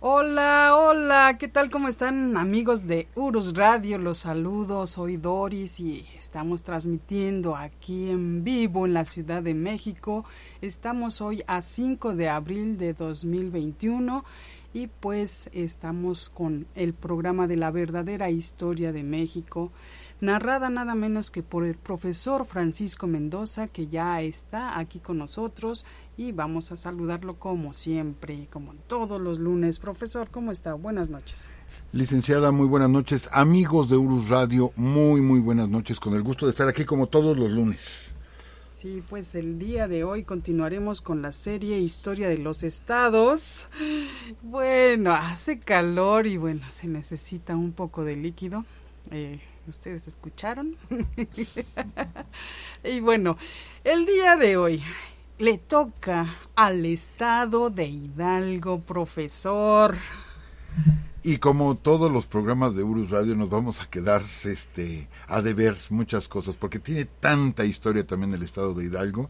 Hola, hola, ¿qué tal? ¿Cómo están, amigos de Urus Radio? Los saludo, soy Doris y estamos transmitiendo aquí en vivo en la Ciudad de México. Estamos hoy a 5 de abril de 2021 y pues estamos con el programa de la verdadera historia de México, narrada nada menos que por el profesor Francisco Mendoza, que ya está aquí con nosotros y vamos a saludarlo como siempre, como todos los lunes. Profesor, ¿cómo está? Buenas noches. Licenciada, muy buenas noches. Amigos de Urus Radio, muy buenas noches. Con el gusto de estar aquí como todos los lunes. Sí, pues el día de hoy continuaremos con la serie Historia de los Estados. Bueno, hace calor y bueno, se necesita un poco de líquido. ¿Ustedes escucharon? Y bueno, el día de hoy le toca al estado de Hidalgo, profesor. Y como todos los programas de Urus Radio nos vamos a quedar a deber muchas cosas, porque tiene tanta historia también el estado de Hidalgo.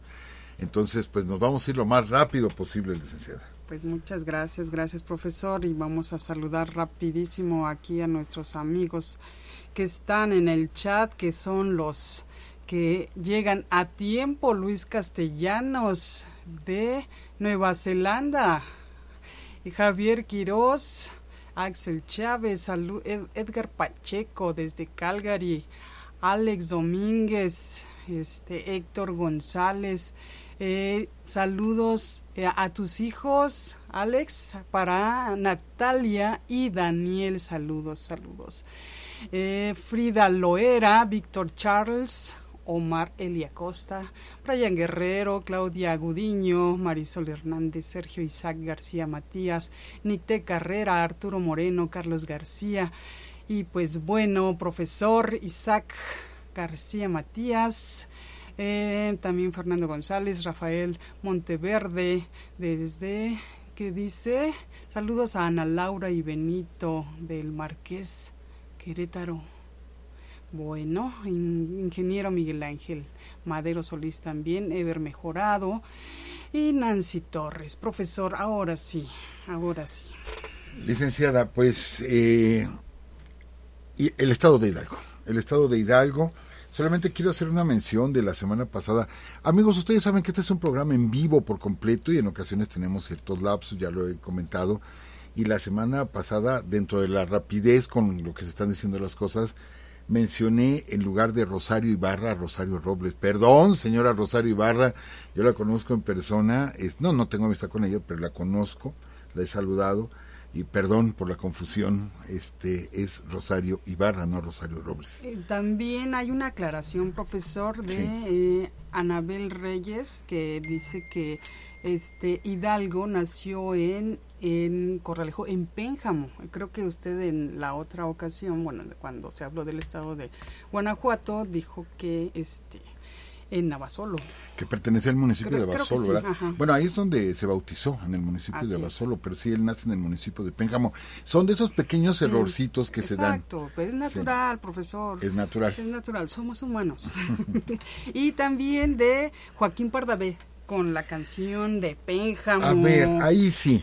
Entonces, pues nos vamos a ir lo más rápido posible, licenciada. Pues muchas gracias, profesor, y vamos a saludar rapidísimo aquí a nuestros amigos que están en el chat, que son los que llegan a tiempo. Luis Castellanos de Nueva Zelanda, y Javier Quirós, Axel Chávez, Edgar Pacheco desde Calgary, Alex Domínguez, Héctor González. Saludos a tus hijos, Alex, para Natalia y Daniel, saludos. Frida Loera, Víctor Charles, Omar Elia Costa, Brian Guerrero, Claudia Gudiño, Marisol Hernández, Sergio Isaac García Matías, Nicté Carrera, Arturo Moreno, Carlos García, y pues bueno, profesor Isaac García Matías, también Fernando González, Rafael Monteverde, desde, ¿qué dice? Saludos a Ana Laura y Benito del Marqués, Querétaro. Bueno, ingeniero Miguel Ángel Madero Solís también, Ever Mejorado y Nancy Torres. Profesor, ahora sí. Licenciada, pues y el estado de Hidalgo, solamente quiero hacer una mención de la semana pasada. Amigos, ustedes saben que este es un programa en vivo por completo y en ocasiones tenemos ciertos lapsos, ya lo he comentado, y la semana pasada, dentro de la rapidez con lo que se están diciendo las cosas, mencioné en lugar de Rosario Ibarra, Rosario Robles. Perdón, señora Rosario Ibarra, yo la conozco en persona, no tengo amistad con ella, pero la conozco, la he saludado, y perdón por la confusión, es Rosario Ibarra, no Rosario Robles. También hay una aclaración, profesor, de Anabel Reyes, que dice que Hidalgo nació en Corralejo, en Pénjamo. Creo que usted en la otra ocasión, bueno, cuando se habló del estado de Guanajuato, dijo que en Navasolo. Que pertenecía al municipio de Abasolo, sí, ¿verdad? Ajá. Bueno, ahí es donde se bautizó, en el municipio de Abasolo, pero sí, él nace en el municipio de Pénjamo. Son de esos pequeños errorcitos que se dan. Exacto, pues es natural, profesor. Es natural. Es natural, somos humanos. Y también de Joaquín Pardavé, con la canción de Pénjamo. A ver, ahí sí,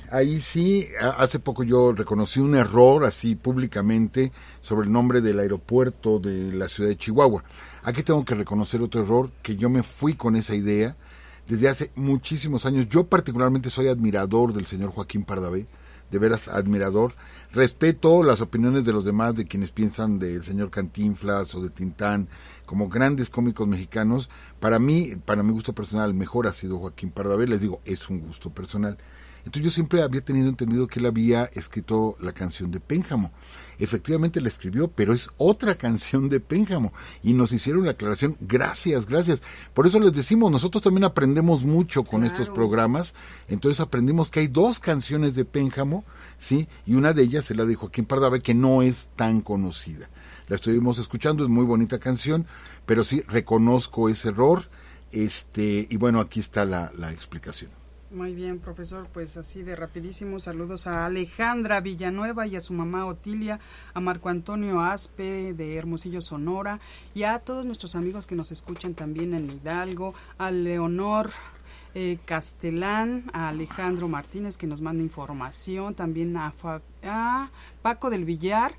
hace poco yo reconocí un error así públicamente sobre el nombre del aeropuerto de la ciudad de Chihuahua. Aquí tengo que reconocer otro error, que yo me fui con esa idea desde hace muchísimos años. Yo particularmente soy admirador del señor Joaquín Pardavé, de veras admirador. Respeto las opiniones de los demás, de quienes piensan del señor Cantinflas o de Tintán como grandes cómicos mexicanos. Para mí, para mi gusto personal, el mejor ha sido Joaquín Pardavé. Les digo, es un gusto personal. Entonces yo siempre había tenido entendido que él había escrito la canción de Pénjamo. Efectivamente la escribió, pero es otra canción de Pénjamo. Y nos hicieron la aclaración. Gracias. Por eso les decimos, nosotros también aprendemos mucho con estos programas. Entonces aprendimos que hay dos canciones de Pénjamo, ¿sí? Y una de ellas es la de Joaquín Pardavé, que no es tan conocida. La estuvimos escuchando, es muy bonita canción, pero sí reconozco ese error. Y bueno, aquí está la explicación. Muy bien, profesor, pues así de rapidísimo, saludos a Alejandra Villanueva y a su mamá Otilia, a Marco Antonio Aspe de Hermosillo, Sonora, y a todos nuestros amigos que nos escuchan también en Hidalgo, a Leonor Castelán, a Alejandro Martínez, que nos manda información, también a Paco del Villar,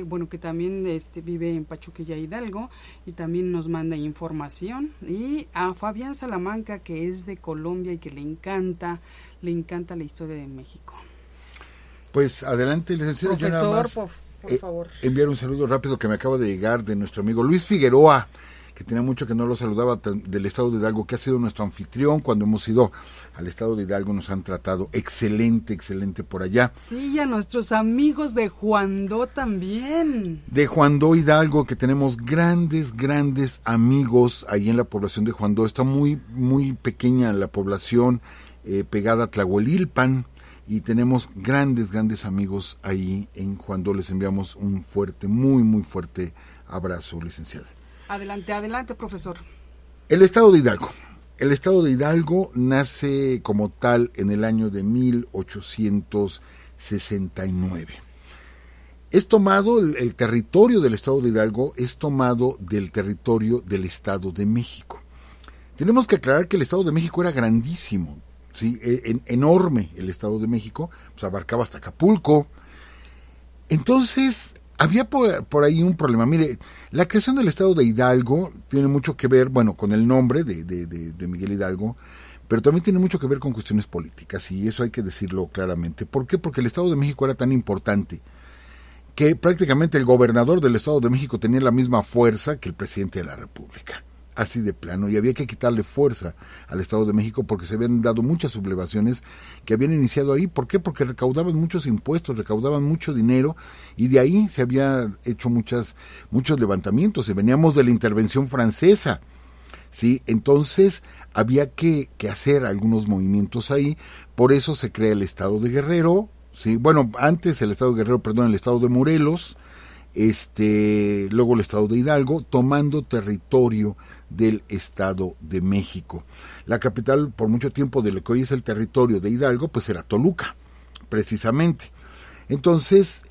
bueno, que también vive en Pachuquilla Hidalgo, y también nos manda información, y a Fabián Salamanca, que es de Colombia y que le encanta la historia de México. Pues adelante, licenciado. Profesor, por favor. Enviar un saludo rápido que me acaba de llegar de nuestro amigo Luis Figueroa, que tenía mucho que no lo saludaba, del estado de Hidalgo, que ha sido nuestro anfitrión. Cuando hemos ido al estado de Hidalgo nos han tratado excelente por allá. Sí, y a nuestros amigos de Juandó también. De Juandó, Hidalgo, que tenemos grandes amigos ahí en la población de Juandó. Está muy pequeña la población, pegada a Tlahuelilpan, y tenemos grandes amigos ahí en Juandó. Les enviamos un fuerte, muy fuerte abrazo, licenciada. Adelante, profesor. El estado de Hidalgo. El estado de Hidalgo nace como tal en el año de 1869. Es tomado, el territorio del estado de Hidalgo es tomado del territorio del Estado de México. Tenemos que aclarar que el Estado de México era grandísimo, ¿sí? Enorme el Estado de México, pues abarcaba hasta Acapulco. Entonces, había por ahí un problema. Mire, la creación del estado de Hidalgo tiene mucho que ver, bueno, con el nombre de Miguel Hidalgo, pero también tiene mucho que ver con cuestiones políticas, y eso hay que decirlo claramente. ¿Por qué? Porque el Estado de México era tan importante que prácticamente el gobernador del Estado de México tenía la misma fuerza que el presidente de la República. Así de plano, y había que quitarle fuerza al Estado de México porque se habían dado muchas sublevaciones que habían iniciado ahí. ¿Por qué? Porque recaudaban muchos impuestos, recaudaban mucho dinero, y de ahí se había hecho muchos levantamientos, y veníamos de la intervención francesa, ¿sí? Entonces había que hacer algunos movimientos ahí. Por eso se crea el Estado de Guerrero, ¿sí? Bueno, antes el Estado de Guerrero, perdón, el Estado de Morelos, luego el Estado de Hidalgo, tomando territorio del Estado de México. La capital por mucho tiempo de lo que hoy es el territorio de Hidalgo, pues era Toluca, precisamente. Entonces,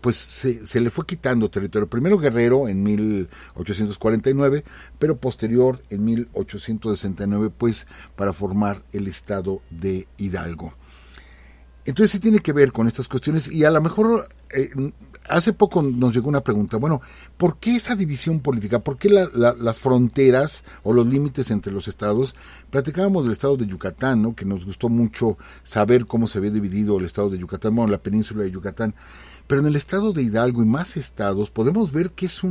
pues se le fue quitando territorio. Primero Guerrero en 1849, pero posterior en 1869, pues para formar el Estado de Hidalgo. Entonces sí tiene que ver con estas cuestiones, y a lo mejor hace poco nos llegó una pregunta, bueno, ¿por qué esa división política? ¿Por qué las fronteras o los límites entre los estados? Platicábamos del estado de Yucatán, ¿no? Que nos gustó mucho saber cómo se había dividido el estado de Yucatán, bueno, la península de Yucatán, pero en el estado de Hidalgo y más estados podemos ver que es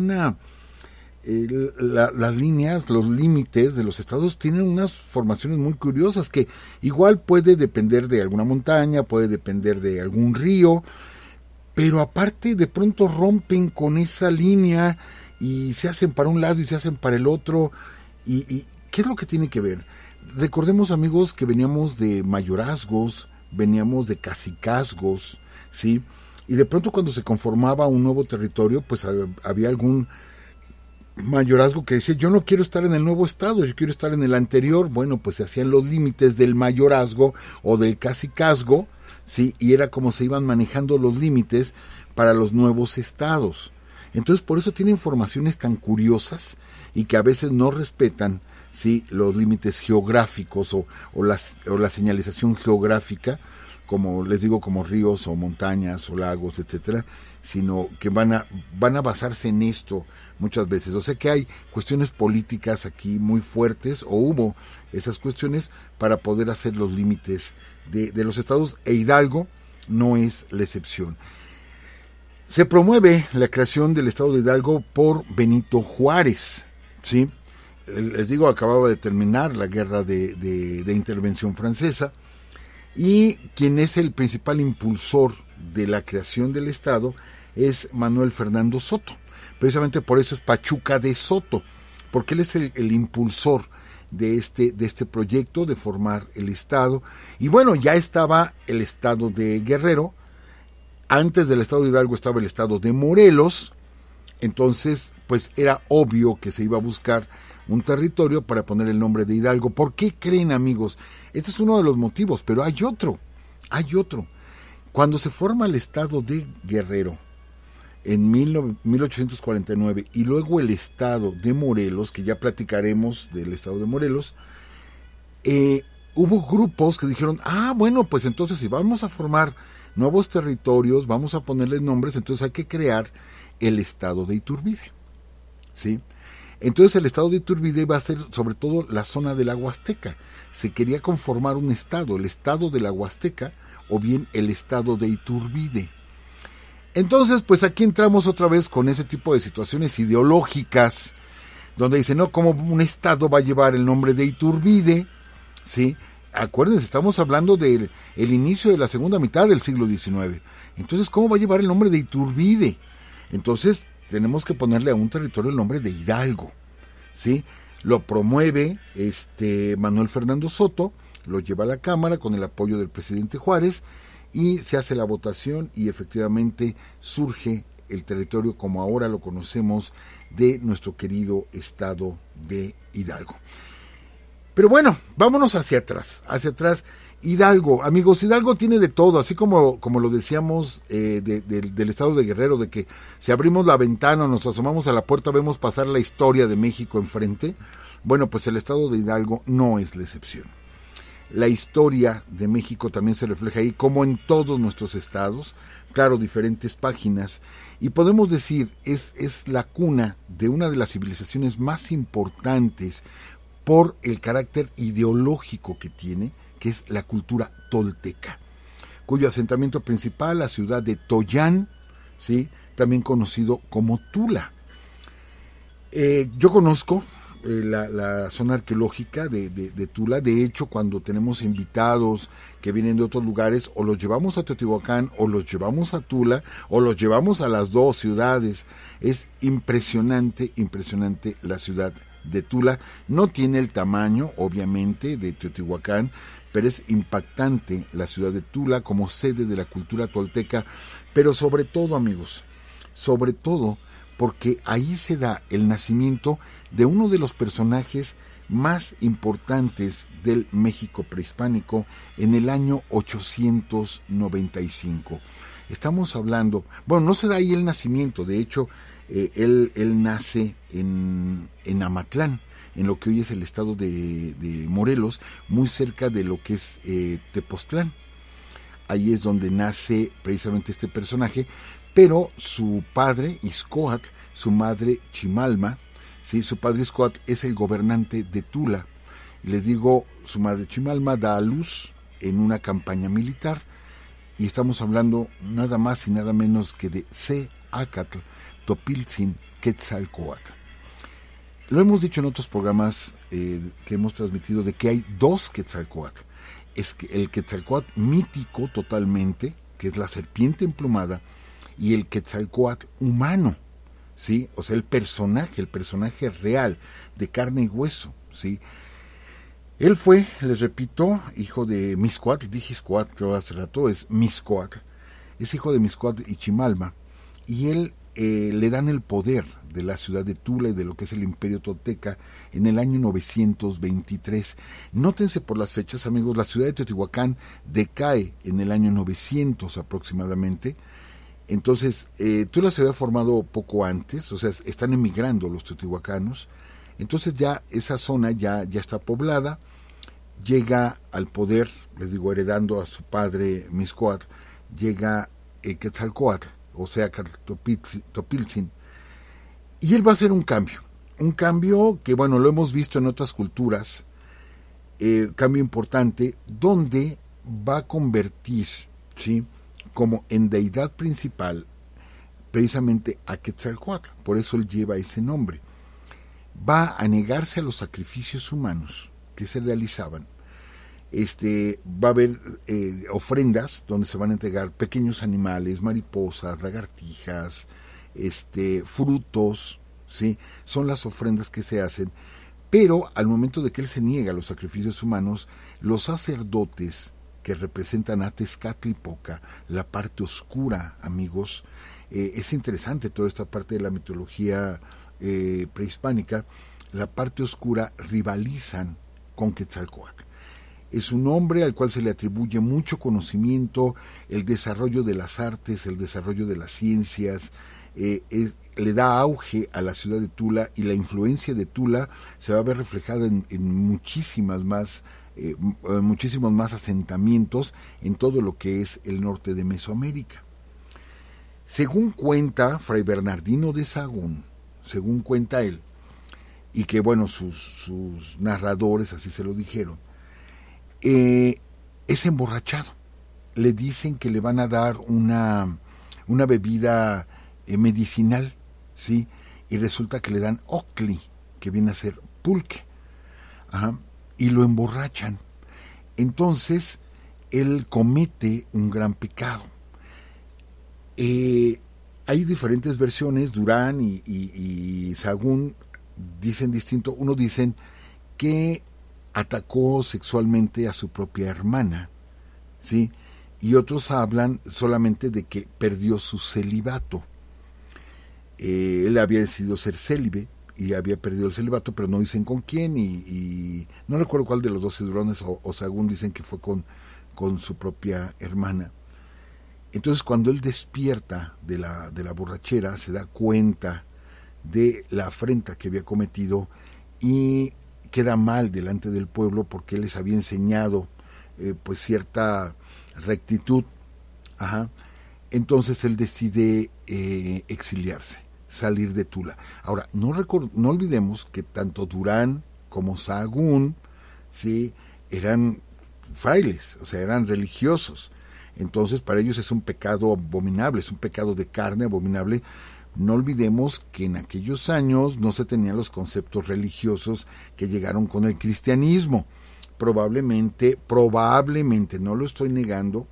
las líneas, los límites de los estados tienen unas formaciones muy curiosas, que igual puede depender de alguna montaña, puede depender de algún río, pero aparte de pronto rompen con esa línea y se hacen para un lado y se hacen para el otro. ¿Y qué es lo que tiene que ver? Recordemos, amigos, que veníamos de mayorazgos, veníamos de cacicazgos, ¿sí? Y de pronto cuando se conformaba un nuevo territorio, pues había algún mayorazgo que decía, yo no quiero estar en el nuevo estado, yo quiero estar en el anterior. Bueno, pues se hacían los límites del mayorazgo o del cacicazgo, ¿sí? Y era como se iban manejando los límites para los nuevos estados. Entonces, por eso tienen formaciones tan curiosas y que a veces no respetan, ¿sí?, los límites geográficos o la señalización geográfica, como les digo, como ríos o montañas o lagos, etcétera, sino que van a basarse en esto muchas veces. O sea que hay cuestiones políticas aquí muy fuertes, o hubo esas cuestiones para poder hacer los límites de los estados, e Hidalgo no es la excepción. Se promueve la creación del estado de Hidalgo por Benito Juárez, ¿sí? Les digo, acababa de terminar la guerra de intervención francesa, y quien es el principal impulsor de la creación del estado es Manuel Fernando Soto. Precisamente por eso es Pachuca de Soto, porque él es el impulsor de este proyecto de formar el estado. Y bueno, ya estaba el estado de Guerrero, antes del estado de Hidalgo estaba el estado de Morelos. Entonces pues era obvio que se iba a buscar un territorio para poner el nombre de Hidalgo. ¿Por qué creen, amigos? Este es uno de los motivos, pero hay otro. Cuando se forma el estado de Guerrero en 1849 y luego el estado de Morelos, que ya platicaremos del estado de Morelos, hubo grupos que dijeron, bueno, pues entonces si vamos a formar nuevos territorios, vamos a ponerles nombres, entonces hay que crear el estado de Iturbide, ¿sí? Entonces el estado de Iturbide va a ser sobre todo la zona de la Huasteca. Se quería conformar un estado, el estado de la Huasteca o bien el estado de Iturbide. Entonces, pues aquí entramos otra vez con ese tipo de situaciones ideológicas, donde dicen, no, ¿cómo un estado va a llevar el nombre de Iturbide? ¿Sí? Acuérdense, estamos hablando del inicio de la segunda mitad del siglo XIX. Entonces, ¿cómo va a llevar el nombre de Iturbide? Entonces, tenemos que ponerle a un territorio el nombre de Hidalgo, ¿sí? Lo promueve Manuel Fernando Soto, lo lleva a la Cámara con el apoyo del presidente Juárez y se hace la votación y efectivamente surge el territorio como ahora lo conocemos de nuestro querido estado de Hidalgo. Pero bueno, vámonos hacia atrás. Hidalgo, amigos, Hidalgo tiene de todo, así como lo decíamos del estado de Guerrero, de que si abrimos la ventana o nos asomamos a la puerta vemos pasar la historia de México enfrente. Bueno, pues el estado de Hidalgo no es la excepción. La historia de México también se refleja ahí, como en todos nuestros estados, claro, diferentes páginas, y podemos decir, es la cuna de una de las civilizaciones más importantes por el carácter ideológico que tiene, que es la cultura tolteca, cuyo asentamiento principal, la ciudad de Toyán, ¿sí? También conocido como Tula. Yo conozco la zona arqueológica de Tula. De hecho, cuando tenemos invitados que vienen de otros lugares, o los llevamos a Teotihuacán, o los llevamos a Tula, o los llevamos a las dos ciudades. Es impresionante la ciudad de Tula. No tiene el tamaño, obviamente, de Teotihuacán, pero es impactante la ciudad de Tula como sede de la cultura tolteca, pero sobre todo, amigos, sobre todo porque ahí se da el nacimiento de uno de los personajes más importantes del México prehispánico en el año 895. Estamos hablando, bueno, no se da ahí el nacimiento, de hecho, él nace en Amatlán, en lo que hoy es el estado de Morelos, muy cerca de lo que es Tepoztlán. Ahí es donde nace precisamente este personaje, pero su padre, Ixcoatl, su madre, Chimalma, ¿sí? Su padre Ixcoatl es el gobernante de Tula. Les digo, su madre Chimalma da a luz en una campaña militar, y estamos hablando nada más y nada menos que de Seacatl, Topiltzin, Quetzalcóatl. Lo hemos dicho en otros programas que hemos transmitido de que hay dos Quetzalcóatl. Es que el Quetzalcóatl mítico totalmente, que es la serpiente emplumada, y el Quetzalcóatl humano, ¿sí? O sea, el personaje real, de carne y hueso, ¿sí? Él fue, les repito, hijo de Mixcoatl, dije Ixcoatl, creo hace rato, es Mixcoatl, es hijo de Mixcoatl y Chimalma, y él le dan el poder de la ciudad de Tula y de lo que es el Imperio Tolteca en el año 923. Nótense por las fechas, amigos, la ciudad de Teotihuacán decae en el año 900 aproximadamente. Entonces, Tula se había formado poco antes, o sea, están emigrando los teotihuacanos. Entonces ya esa zona ya está poblada, llega al poder, les digo, heredando a su padre Mixcoatl, llega Quetzalcóatl, o sea, Topiltzin, y él va a hacer un cambio que, bueno, lo hemos visto en otras culturas, cambio importante, donde va a convertir, ¿sí?, como en deidad principal precisamente a Quetzalcóatl, por eso él lleva ese nombre. Va a negarse a los sacrificios humanos que se realizaban. Va a haber ofrendas donde se van a entregar pequeños animales, mariposas, lagartijas, frutos, ¿sí? Son las ofrendas que se hacen, pero al momento de que él se niega a los sacrificios humanos, los sacerdotes que representan a Tezcatlipoca, la parte oscura, amigos, es interesante toda esta parte de la mitología prehispánica, la parte oscura rivalizan con Quetzalcóatl. Es un hombre al cual se le atribuye mucho conocimiento, el desarrollo de las artes, el desarrollo de las ciencias, le da auge a la ciudad de Tula, y la influencia de Tula se va a ver reflejada en muchísimas más muchísimos más asentamientos en todo lo que es el norte de Mesoamérica. Según cuenta Fray Bernardino de Sahagún, según cuenta él, y que bueno, sus narradores así se lo dijeron, es emborrachado. Le dicen que le van a dar una bebida medicinal, ¿sí? Y resulta que le dan ocli, que viene a ser pulque, y lo emborrachan. Entonces, él comete un gran pecado. Hay diferentes versiones, Durán y Sahagún dicen distinto. Uno dicen que atacó sexualmente a su propia hermana, ¿sí? Y otros hablan solamente de que perdió su celibato. Él había decidido ser célibe y había perdido el celibato, pero no dicen con quién, y no recuerdo cuál de los 12 Durones o Sahagún dicen que fue con su propia hermana. Entonces, cuando él despierta de la borrachera, se da cuenta de la afrenta que había cometido y queda mal delante del pueblo porque él les había enseñado pues cierta rectitud. Entonces él decide exiliarse, salir de Tula. Ahora, no olvidemos que tanto Durán como Sahagún, ¿sí?, eran frailes, o sea, eran religiosos. Entonces para ellos es un pecado abominable, es un pecado de carne abominable. No olvidemos que en aquellos años no se tenían los conceptos religiosos que llegaron con el cristianismo. Probablemente, no lo estoy negando,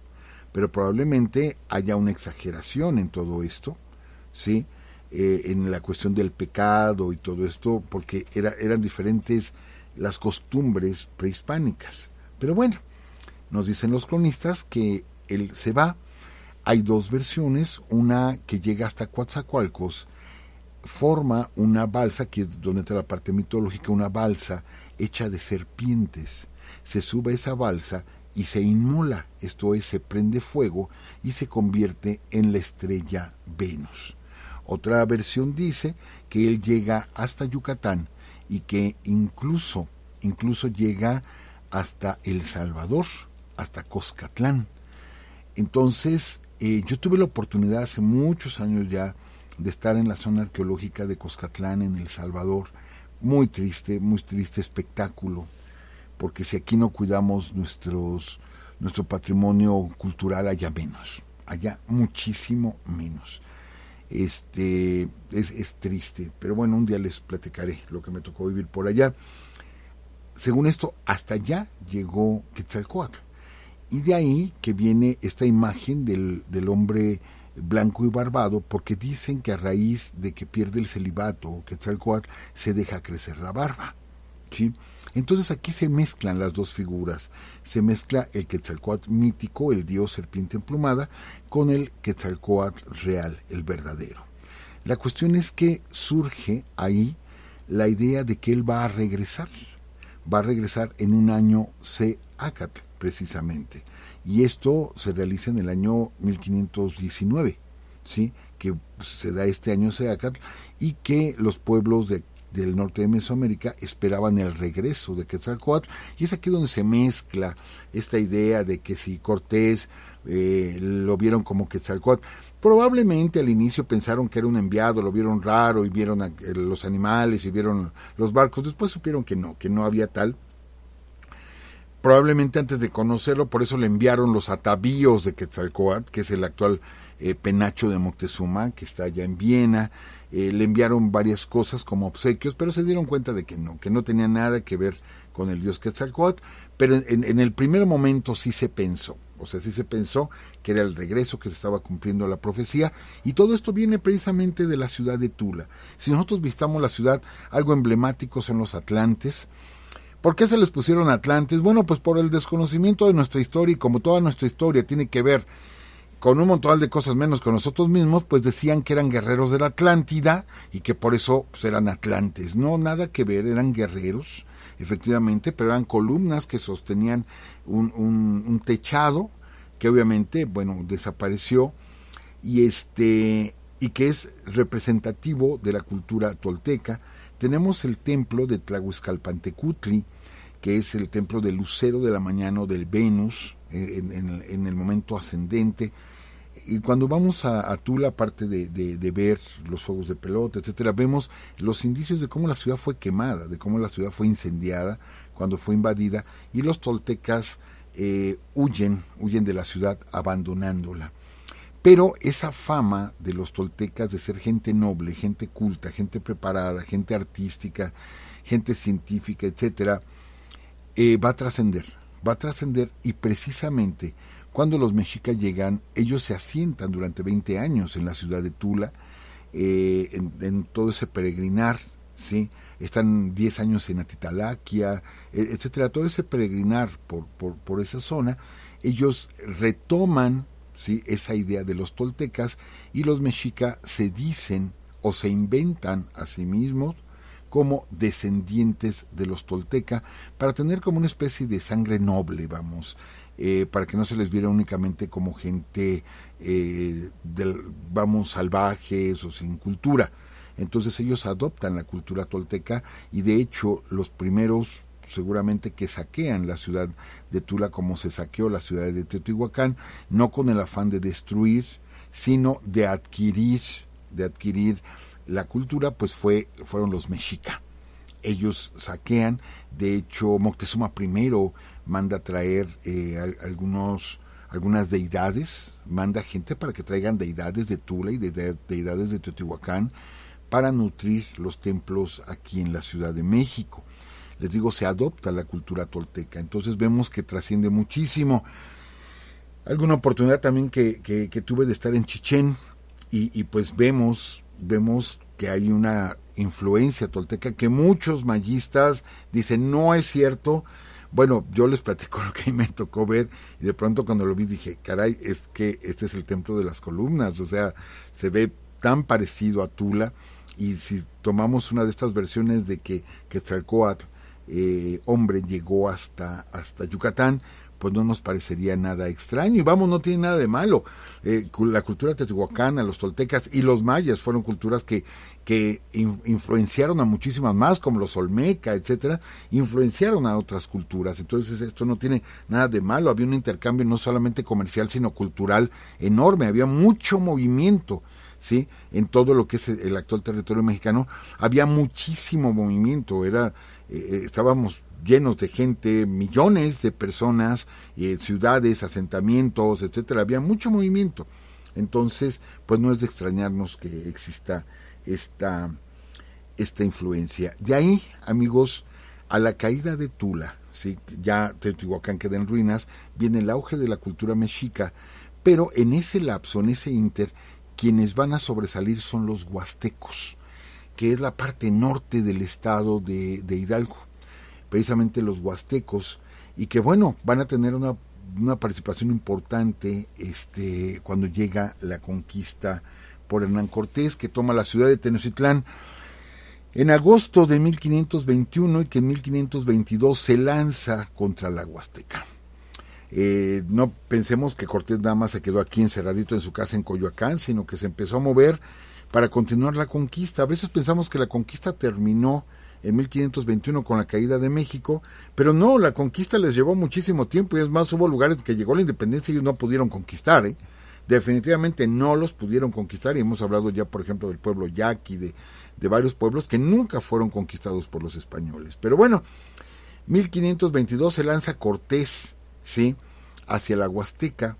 pero probablemente haya una exageración en todo esto, ¿sí? En la cuestión del pecado y todo esto, porque eran diferentes las costumbres prehispánicas. Pero bueno, nos dicen los cronistas que él se va. Hay dos versiones, una que llega hasta Coatzacoalcos, forma una balsa, que es donde está la parte mitológica, una balsa hecha de serpientes. Se sube a esa balsa y se inmola, esto es, se prende fuego y se convierte en la estrella Venus. Otra versión dice que él llega hasta Yucatán y que incluso llega hasta El Salvador, hasta Coscatlán. Entonces, yo tuve la oportunidad hace muchos años ya de estar en la zona arqueológica de Coscatlán, en El Salvador. Muy triste espectáculo, porque si aquí no cuidamos nuestro patrimonio cultural, allá menos, allá muchísimo menos. Es triste, pero bueno, un día les platicaré lo que me tocó vivir por allá. Según esto, hasta allá llegó Quetzalcóatl. Y de ahí que viene esta imagen del hombre blanco y barbado, porque dicen que a raíz de que pierde el celibato, Quetzalcóatl, se deja crecer la barba, ¿sí? Entonces aquí se mezclan las dos figuras. Se mezcla el Quetzalcóatl mítico, el dios serpiente emplumada, con el Quetzalcóatl real, el verdadero. La cuestión es que surge ahí la idea de que él va a regresar en un año Seacatl, precisamente. Y esto se realiza en el año 1519, ¿sí?, que se da este año Seacatl, y que los pueblos del norte de Mesoamérica esperaban el regreso de Quetzalcóatl, y es aquí donde se mezcla esta idea de que si Cortés lo vieron como Quetzalcóatl, probablemente al inicio pensaron que era un enviado, lo vieron raro y vieron los animales y vieron los barcos, después supieron que no había tal. Probablemente antes de conocerlo, por eso le enviaron los atavíos de Quetzalcóatl, que es el actual penacho de Moctezuma, que está allá en Viena. Le enviaron varias cosas como obsequios, pero se dieron cuenta de que no tenía nada que ver con el dios Quetzalcóatl. Pero en el primer momento sí se pensó que era el regreso, que se estaba cumpliendo la profecía, y todo esto viene precisamente de la ciudad de Tula. Si nosotros visitamos la ciudad, algo emblemático son los atlantes. ¿Por qué se les pusieron atlantes? Bueno, pues por el desconocimiento de nuestra historia, y como toda nuestra historia tiene que ver con un montón de cosas menos con nosotros mismos, pues decían que eran guerreros de la Atlántida y que por eso pues, eran atlantes. No, nada que ver, eran guerreros, efectivamente, pero eran columnas que sostenían un techado que obviamente, bueno, desapareció y que es representativo de la cultura tolteca. Tenemos el templo de Tlahuizcalpantecutli, que es el templo del lucero de la mañana o del Venus, en el momento ascendente. Y cuando vamos a Tula, aparte de ver los fuegos de pelota, etcétera, vemos los indicios de cómo la ciudad fue quemada, de cómo la ciudad fue incendiada cuando fue invadida, y los toltecas huyen de la ciudad abandonándola. Pero esa fama de los toltecas de ser gente noble, gente culta, gente preparada, gente artística, gente científica, etcétera, va a trascender, y precisamente cuando los mexicas llegan, ellos se asientan durante 20 años en la ciudad de Tula, en todo ese peregrinar, ¿sí? Están 10 años en Atitalaquia, etcétera, todo ese peregrinar por esa zona. Ellos retoman, ¿sí?, esa idea de los toltecas, y los mexicas se dicen o se inventan a sí mismos como descendientes de los toltecas, para tener como una especie de sangre noble, para que no se les viera únicamente como gente, salvajes o sin cultura. Entonces ellos adoptan la cultura tolteca, y de hecho los primeros seguramente que saquean la ciudad de Tula, como se saqueó la ciudad de Teotihuacán, no con el afán de destruir, sino de adquirir la cultura, pues fueron los mexicas. Ellos saquean. De hecho, Moctezuma I manda traer algunas deidades, manda gente para que traigan deidades de Tula y deidades de Teotihuacán para nutrir los templos aquí en la Ciudad de México. Les digo, se adopta la cultura tolteca, entonces vemos que trasciende muchísimo. Alguna oportunidad también que tuve de estar en Chichén, y pues vemos que hay una influencia tolteca que muchos mayistas dicen no es cierto. Bueno, yo les platico lo que me tocó ver, y de pronto cuando lo vi dije, caray, es que este es el templo de las columnas, o sea, se ve tan parecido a Tula. Y si tomamos una de estas versiones de que Quetzalcóatl, hombre, llegó hasta Yucatán, pues no nos parecería nada extraño. Y no tiene nada de malo. La cultura teotihuacana, los toltecas y los mayas fueron culturas que influenciaron a muchísimas más, como los olmeca, etcétera, influenciaron a otras culturas. Entonces esto no tiene nada de malo. Había un intercambio no solamente comercial, sino cultural enorme. Había mucho movimiento, ¿sí? En todo lo que es el actual territorio mexicano, había muchísimo movimiento. Estábamos llenos de gente, millones de personas, ciudades, asentamientos, etcétera. Había mucho movimiento. Entonces, pues no es de extrañarnos que exista esta influencia. De ahí, amigos, a la caída de Tula, ¿sí? Ya Teotihuacán queda en ruinas, viene el auge de la cultura mexica, pero en ese lapso, en ese ínter, quienes van a sobresalir son los huastecos, que es la parte norte del estado de Hidalgo. Precisamente los huastecos, y que bueno, van a tener una participación importante cuando llega la conquista por Hernán Cortés, que toma la ciudad de Tenochtitlán en agosto de 1521, y que en 1522 se lanza contra la Huasteca. No pensemos que Cortés nada más se quedó aquí encerradito en su casa en Coyoacán, sino que se empezó a mover para continuar la conquista. A veces pensamos que la conquista terminó en 1521 con la caída de México, pero no, la conquista les llevó muchísimo tiempo, y es más, hubo lugares que llegó la independencia y ellos no pudieron conquistar, definitivamente no los pudieron conquistar, y hemos hablado ya, por ejemplo, del pueblo yaqui, de varios pueblos que nunca fueron conquistados por los españoles. Pero bueno, 1522 se lanza Cortés, ¿sí?, hacia la Huasteca,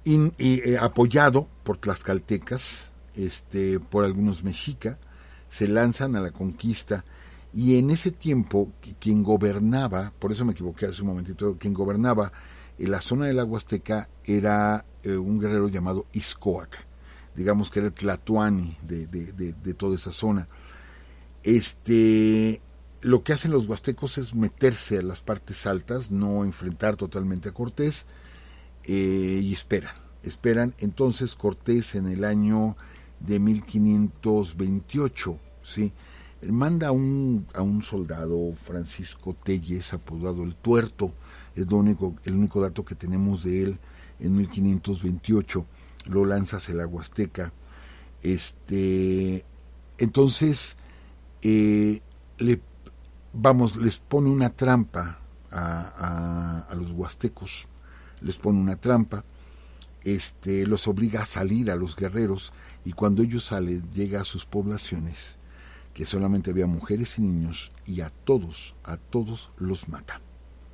y apoyado por tlaxcaltecas, por algunos mexicas, se lanzan a la conquista. Y en ese tiempo quien gobernaba, por eso me equivoqué hace un momentito, quien gobernaba en la zona de la Huasteca era un guerrero llamado Ixcoatl, digamos que era el Tlatoani de toda esa zona. Lo que hacen los huastecos es meterse a las partes altas, no enfrentar totalmente a Cortés, y esperan. Entonces Cortés, en el año de 1528, ¿sí?, manda a un soldado, Francisco Telles, apodado el Tuerto, es el único dato que tenemos de él. En 1528 lo lanza hacia la Huasteca. Entonces le les pone una trampa a los huastecos, les pone una trampa, los obliga a salir a los guerreros, y cuando ellos salen, llega a sus poblaciones, que solamente había mujeres y niños, y a todos los mata,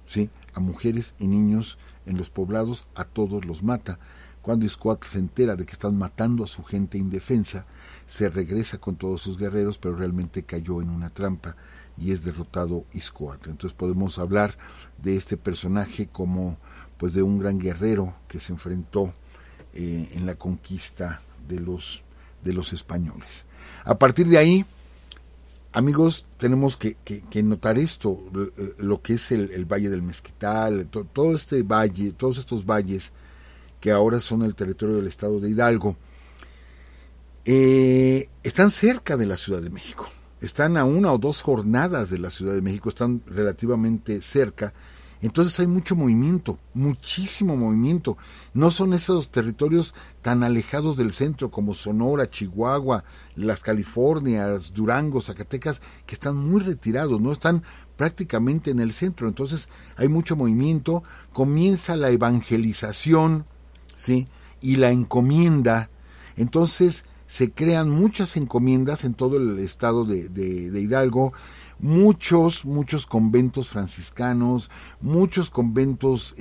¿sí? A mujeres y niños en los poblados, a todos los mata. Cuando Izcoatl se entera de que están matando a su gente indefensa, se regresa con todos sus guerreros, pero realmente cayó en una trampa y es derrotado Izcoatl. Entonces podemos hablar de este personaje como pues de un gran guerrero que se enfrentó en la conquista de los españoles. A partir de ahí, amigos, tenemos que notar esto, lo que es el Valle del Mezquital, todo este valle, todos estos valles que ahora son el territorio del estado de Hidalgo, están cerca de la Ciudad de México, están a 1 o 2 jornadas de la Ciudad de México, están relativamente cerca. Entonces hay mucho movimiento, muchísimo movimiento. No son esos territorios tan alejados del centro como Sonora, Chihuahua, las Californias, Durango, Zacatecas, que están muy retirados, no están prácticamente en el centro. Entonces hay mucho movimiento, comienza la evangelización, ¿sí? Y la encomienda. Entonces se crean muchas encomiendas en todo el estado de Hidalgo, muchos conventos franciscanos, muchos conventos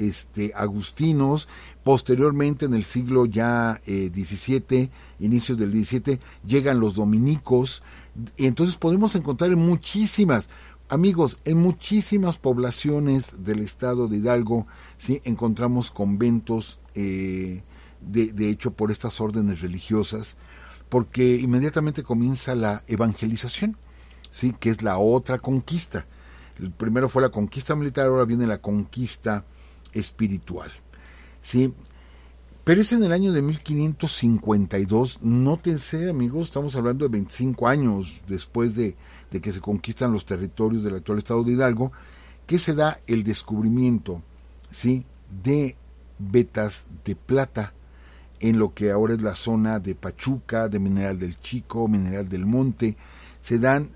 agustinos. Posteriormente, en el siglo ya XVII, inicios del XVII, llegan los dominicos. Y entonces podemos encontrar en muchísimas poblaciones del estado de Hidalgo, ¿sí? Encontramos conventos, de hecho, por estas órdenes religiosas, porque inmediatamente comienza la evangelización, ¿sí? Que es la otra conquista. El primero fue la conquista militar, ahora viene la conquista espiritual, ¿sí? Pero es en el año de 1552, nótense, amigos, estamos hablando de 25 años después de que se conquistan los territorios del actual estado de Hidalgo, que se da el descubrimiento, ¿sí? De vetas de plata en lo que ahora es la zona de Pachuca, de Mineral del Chico, Mineral del Monte. Se dan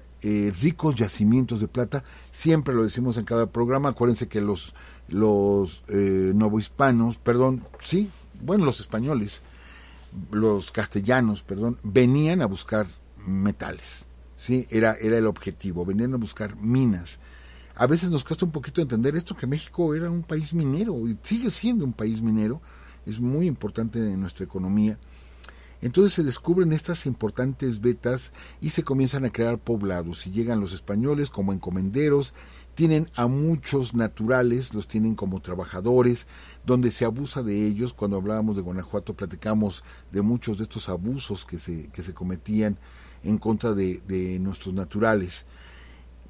ricos yacimientos de plata, siempre lo decimos en cada programa. Acuérdense que los novohispanos, los españoles, los castellanos, venían a buscar metales, ¿sí? Era el objetivo, venían a buscar minas. A veces nos cuesta un poquito entender esto, que México era un país minero y sigue siendo un país minero, es muy importante en nuestra economía. Entonces se descubren estas importantes vetas y se comienzan a crear poblados, y llegan los españoles como encomenderos, tienen a muchos naturales, los tienen como trabajadores, donde se abusa de ellos. Cuando hablábamos de Guanajuato platicamos de muchos de estos abusos que se cometían en contra de nuestros naturales.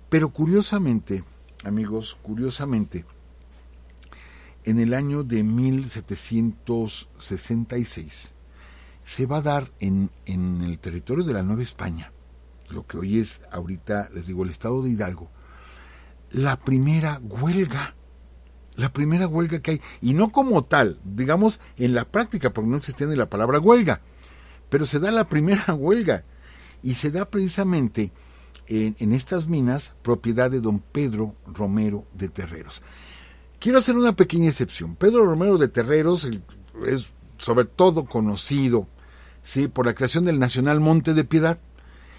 Pero curiosamente, amigos, en el año de 1766 se va a dar en el territorio de la Nueva España, lo que hoy es ahorita, les digo, el estado de Hidalgo, la primera huelga que hay, y no como tal, digamos en la práctica, porque no existía ni la palabra huelga, pero se da la primera huelga, y se da precisamente en estas minas, propiedad de don Pedro Romero de Terreros. Quiero hacer una pequeña excepción. Pedro Romero de Terreros es sobre todo conocido, ¿sí?, por la creación del Nacional Monte de Piedad,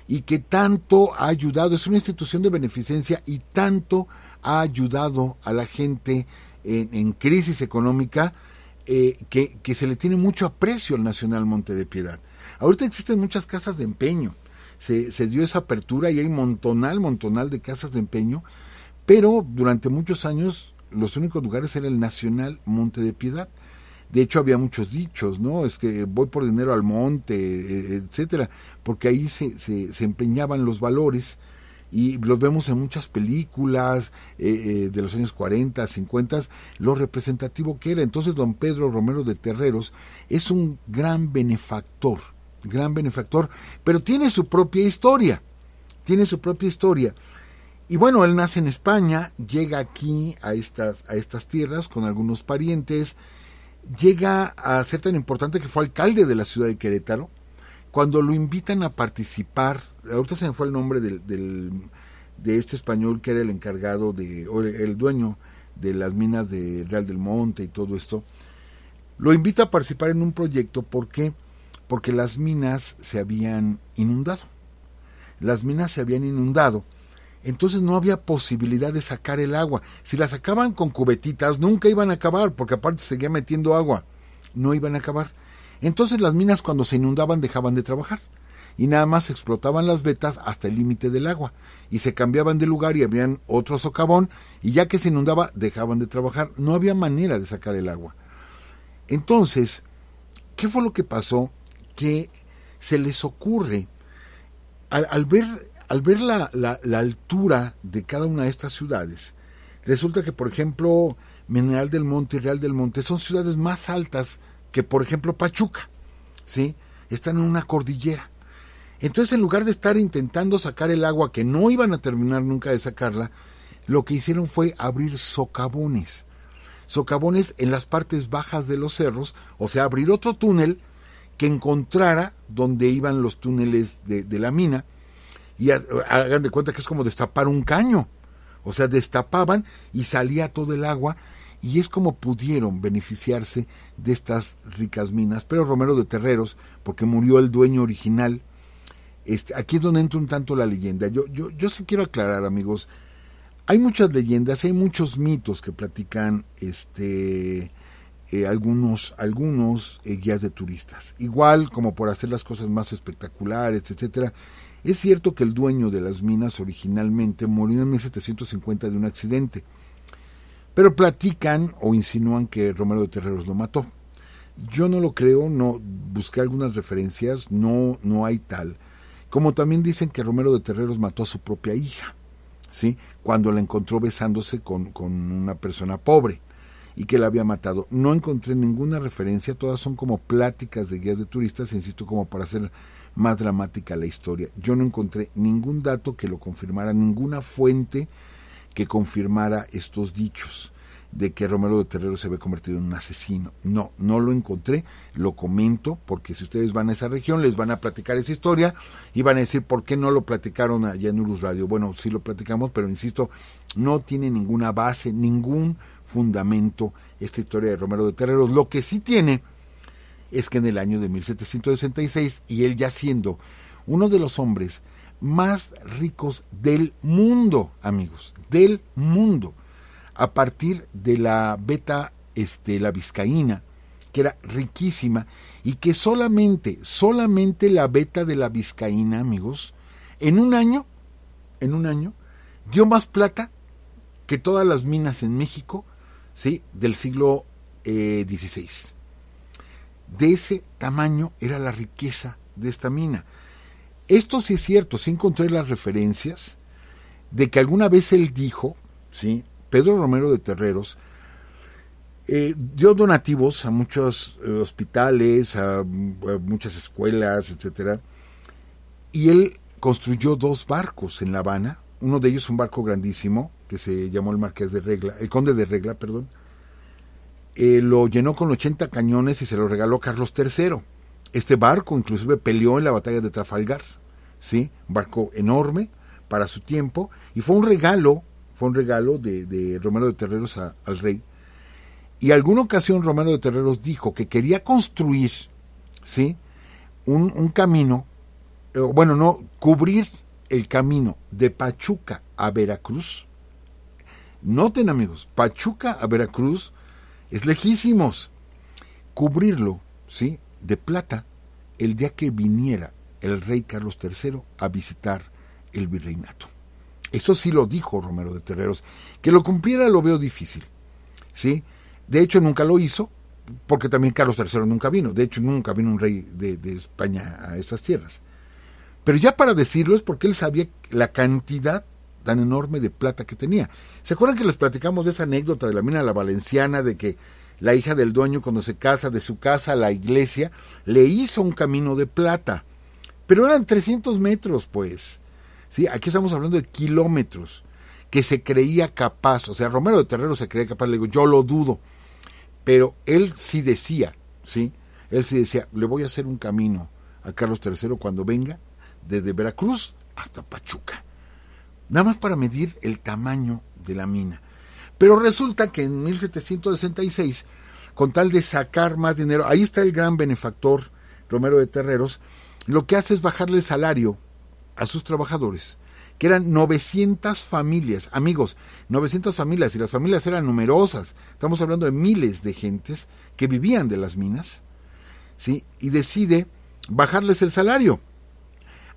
y que tanto ha ayudado, es una institución de beneficencia y tanto ha ayudado a la gente en crisis económica, que se le tiene mucho aprecio al Nacional Monte de Piedad. Ahorita existen muchas casas de empeño, se dio esa apertura y hay montonal de casas de empeño, pero durante muchos años los únicos lugares era el Nacional Monte de Piedad. De hecho, había muchos dichos, ¿no? Es que voy por dinero al monte, etcétera, porque ahí se empeñaban los valores, y los vemos en muchas películas de los años 40, 50, lo representativo que era. Entonces, don Pedro Romero de Terreros es un gran benefactor, pero tiene su propia historia. Y bueno, él nace en España, llega aquí a estas tierras con algunos parientes, llega a ser tan importante que fue alcalde de la ciudad de Querétaro. Cuando lo invitan a participar, ahorita se me fue el nombre del de este español que era el encargado o el dueño de las minas de Real del Monte y todo esto, lo invita a participar en un proyecto. ¿Por qué? Porque las minas se habían inundado. Entonces no había posibilidad de sacar el agua. Si la sacaban con cubetitas, nunca iban a acabar, porque aparte seguía metiendo agua. No iban a acabar. Entonces las minas, cuando se inundaban, dejaban de trabajar. Y nada más explotaban las vetas hasta el límite del agua. Y se cambiaban de lugar y habían otro socavón. Y ya que se inundaba, dejaban de trabajar. No había manera de sacar el agua. Entonces, ¿qué fue lo que pasó? Que se les ocurre, al ver la altura de cada una de estas ciudades, resulta que, por ejemplo, Mineral del Monte y Real del Monte son ciudades más altas que, por ejemplo, Pachuca, ¿sí? Están en una cordillera. Entonces, en lugar de estar intentando sacar el agua, que no iban a terminar nunca de sacarla, lo que hicieron fue abrir socavones en las partes bajas de los cerros, o sea, abrir otro túnel que encontrara donde iban los túneles de la mina, y hagan de cuenta que es como destapar un caño, o sea, destapaban y salía todo el agua, y es como pudieron beneficiarse de estas ricas minas. Pero Romero de Terreros, porque murió el dueño original, aquí es donde entra un tanto la leyenda. Yo sí quiero aclarar, amigos, hay muchas leyendas, hay muchos mitos que platican algunos guías de turistas. Igual como por hacer las cosas más espectaculares, etcétera. Es cierto que el dueño de las minas originalmente murió en 1750 de un accidente, pero platican o insinúan que Romero de Terreros lo mató. Yo no lo creo, no busqué algunas referencias, no hay tal. Como también dicen que Romero de Terreros mató a su propia hija, ¿sí? Cuando la encontró besándose con una persona pobre y que la había matado. No encontré ninguna referencia, todas son como pláticas de guías de turistas, insisto, como para hacer más dramática la historia. Yo no encontré ningún dato que lo confirmara, ninguna fuente que confirmara estos dichos de que Romero de Terreros se había convertido en un asesino. No lo encontré, lo comento, porque si ustedes van a esa región les van a platicar esa historia y van a decir ¿por qué no lo platicaron allá en Urus Radio? Bueno, sí lo platicamos, pero insisto, no tiene ninguna base, ningún fundamento esta historia de Romero de Terreros. Lo que sí tiene es que en el año de 1766, y él ya siendo uno de los hombres más ricos del mundo, amigos, del mundo, a partir de la beta la vizcaína, que era riquísima, y que solamente la beta de la vizcaína, amigos, en un año, dio más plata que todas las minas en México, ¿sí?, del siglo XVI. De ese tamaño era la riqueza de esta mina. Esto sí es cierto, sí encontré las referencias de que alguna vez él dijo, ¿sí?, Pedro Romero de Terreros dio donativos a muchos hospitales, a muchas escuelas, etcétera, y él construyó 2 barcos en La Habana, uno de ellos un barco grandísimo que se llamó el Conde de Regla, perdón. Lo llenó con 80 cañones y se lo regaló Carlos III. Este barco inclusive peleó en la batalla de Trafalgar, ¿sí? Un barco enorme para su tiempo, y fue un regalo de Romero de Terreros al rey. Y alguna ocasión Romero de Terreros dijo que quería construir, ¿sí?, un camino, cubrir el camino de Pachuca a Veracruz. Noten, amigos, Pachuca a Veracruz es lejísimos. Cubrirlo, ¿sí?, de plata el día que viniera el rey Carlos III a visitar el virreinato. Esto sí lo dijo Romero de Terreros. Que lo cumpliera lo veo difícil, ¿sí? De hecho, nunca lo hizo, porque también Carlos III nunca vino. De hecho, nunca vino un rey de España a estas tierras. Pero ya para decirlo es porque él sabía la cantidad tan enorme de plata que tenía. ¿Se acuerdan que les platicamos de esa anécdota de la mina de la Valenciana, de que la hija del dueño, cuando se casa, de su casa a la iglesia, le hizo un camino de plata? Pero eran 300 metros, pues. Sí, aquí estamos hablando de kilómetros, que se creía capaz. O sea, Romero de Terreros se creía capaz, le digo, yo lo dudo. Pero él sí decía, ¿sí? Él sí decía, le voy a hacer un camino a Carlos III cuando venga desde Veracruz hasta Pachuca. nada más para medir el tamaño de la mina. Pero resulta que en 1766, con tal de sacar más dinero, ahí está el gran benefactor Romero de Terreros, lo que hace es bajarle el salario a sus trabajadores, que eran 900 familias, amigos, 900 familias, y las familias eran numerosas, estamos hablando de miles de gentes que vivían de las minas, ¿sí? Y decide bajarles el salario.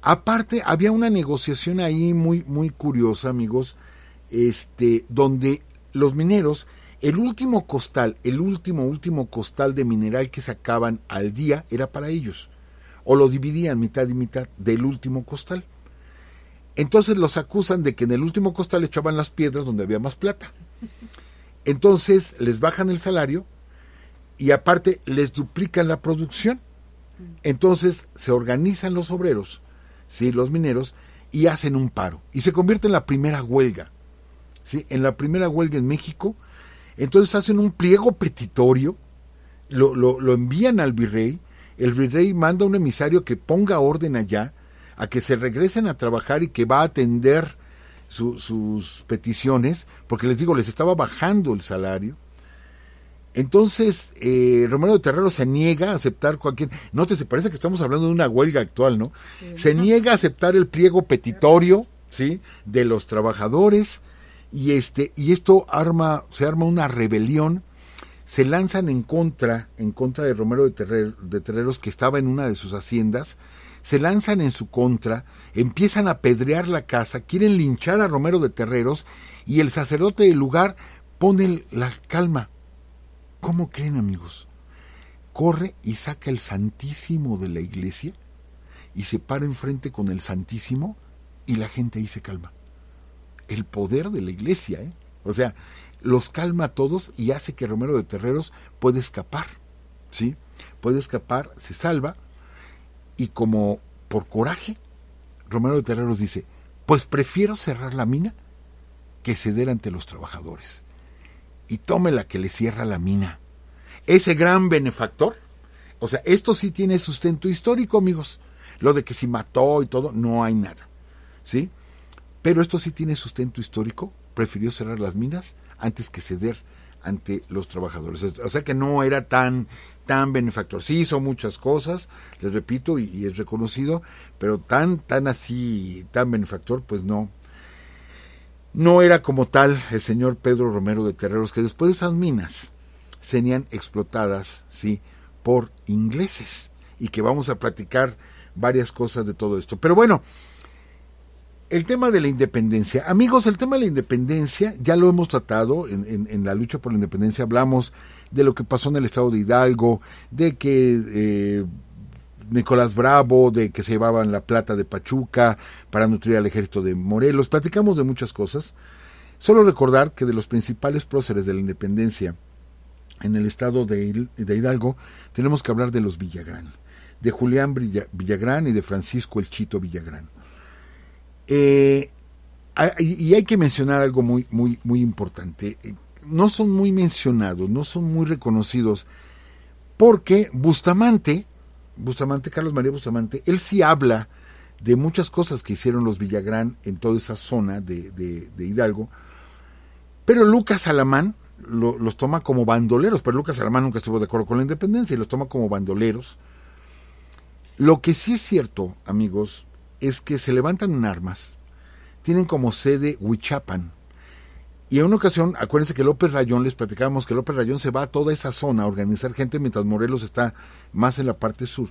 Aparte, había una negociación ahí muy, muy curiosa, amigos, donde los mineros, el último costal de mineral que sacaban al día era para ellos, o lo dividían mitad y mitad del último costal. Entonces los acusan de que en el último costal echaban las piedras donde había más plata. Entonces les bajan el salario y aparte les duplican la producción. Entonces se organizan los obreros, ¿sí?, los mineros, y hacen un paro. Y se convierte en la primera huelga, ¿sí?, en la primera huelga en México. Entonces hacen un pliego petitorio, lo envían al virrey, el virrey manda un emisario que ponga orden allá, a que se regresen a trabajar y que va a atender sus peticiones, porque les digo, les estaba bajando el salario. Entonces, Romero de Terreros se niega a aceptar cualquier... Nótese, parece que estamos hablando de una huelga actual, ¿no? Sí. Se niega a aceptar el pliego petitorio, ¿sí?, de los trabajadores, y esto se arma una rebelión. Se lanzan en contra de Romero de Terreros, que estaba en una de sus haciendas. Se lanzan en su contra, empiezan a apedrear la casa, quieren linchar a Romero de Terreros, y el sacerdote del lugar pone la calma. ¿Cómo creen, amigos? Corre y saca el Santísimo de la iglesia y se para enfrente con el Santísimo, y la gente ahí se calma. El poder de la iglesia, ¿eh? O sea, los calma a todos y hace que Romero de Terreros pueda escapar, ¿sí? Puede escapar, se salva, y como por coraje, Romero de Terreros dice, pues prefiero cerrar la mina que ceder ante los trabajadores. Y tome la que le cierra la mina. Ese gran benefactor, o sea, esto sí tiene sustento histórico, amigos. Lo de que si mató y todo, no hay nada, ¿sí? Pero esto sí tiene sustento histórico, prefirió cerrar las minas antes que ceder ante los trabajadores. O sea que no era tan benefactor. Sí hizo muchas cosas, les repito, y es reconocido, pero tan benefactor, pues no. No era como tal el señor Pedro Romero de Terreros, que después de esas minas serían explotadas, sí, por ingleses, y que vamos a platicar varias cosas de todo esto. Pero bueno, el tema de la independencia. Amigos, el tema de la independencia ya lo hemos tratado en la lucha por la independencia. Hablamos de lo que pasó en el estado de Hidalgo, de que Nicolás Bravo, de que se llevaban la plata de Pachuca para nutrir al ejército de Morelos. Platicamos de muchas cosas. Solo recordar que de los principales próceres de la independencia en el estado de Hidalgo tenemos que hablar de los Villagrán, de Julián Villagrán y de Francisco el Chito Villagrán. Y hay que mencionar algo muy, muy, muy importante. No son muy mencionados, no son muy reconocidos, porque Carlos María Bustamante, él sí habla de muchas cosas que hicieron los Villagrán en toda esa zona de Hidalgo, pero Lucas Alamán los toma como bandoleros, pero Lucas Alamán nunca estuvo de acuerdo con la independencia y los toma como bandoleros. Lo que sí es cierto, amigos, es que se levantan en armas, tienen como sede Huichapan, y en una ocasión, acuérdense que López Rayón, les platicábamos que López Rayón se va a toda esa zona a organizar gente, mientras Morelos está más en la parte sur.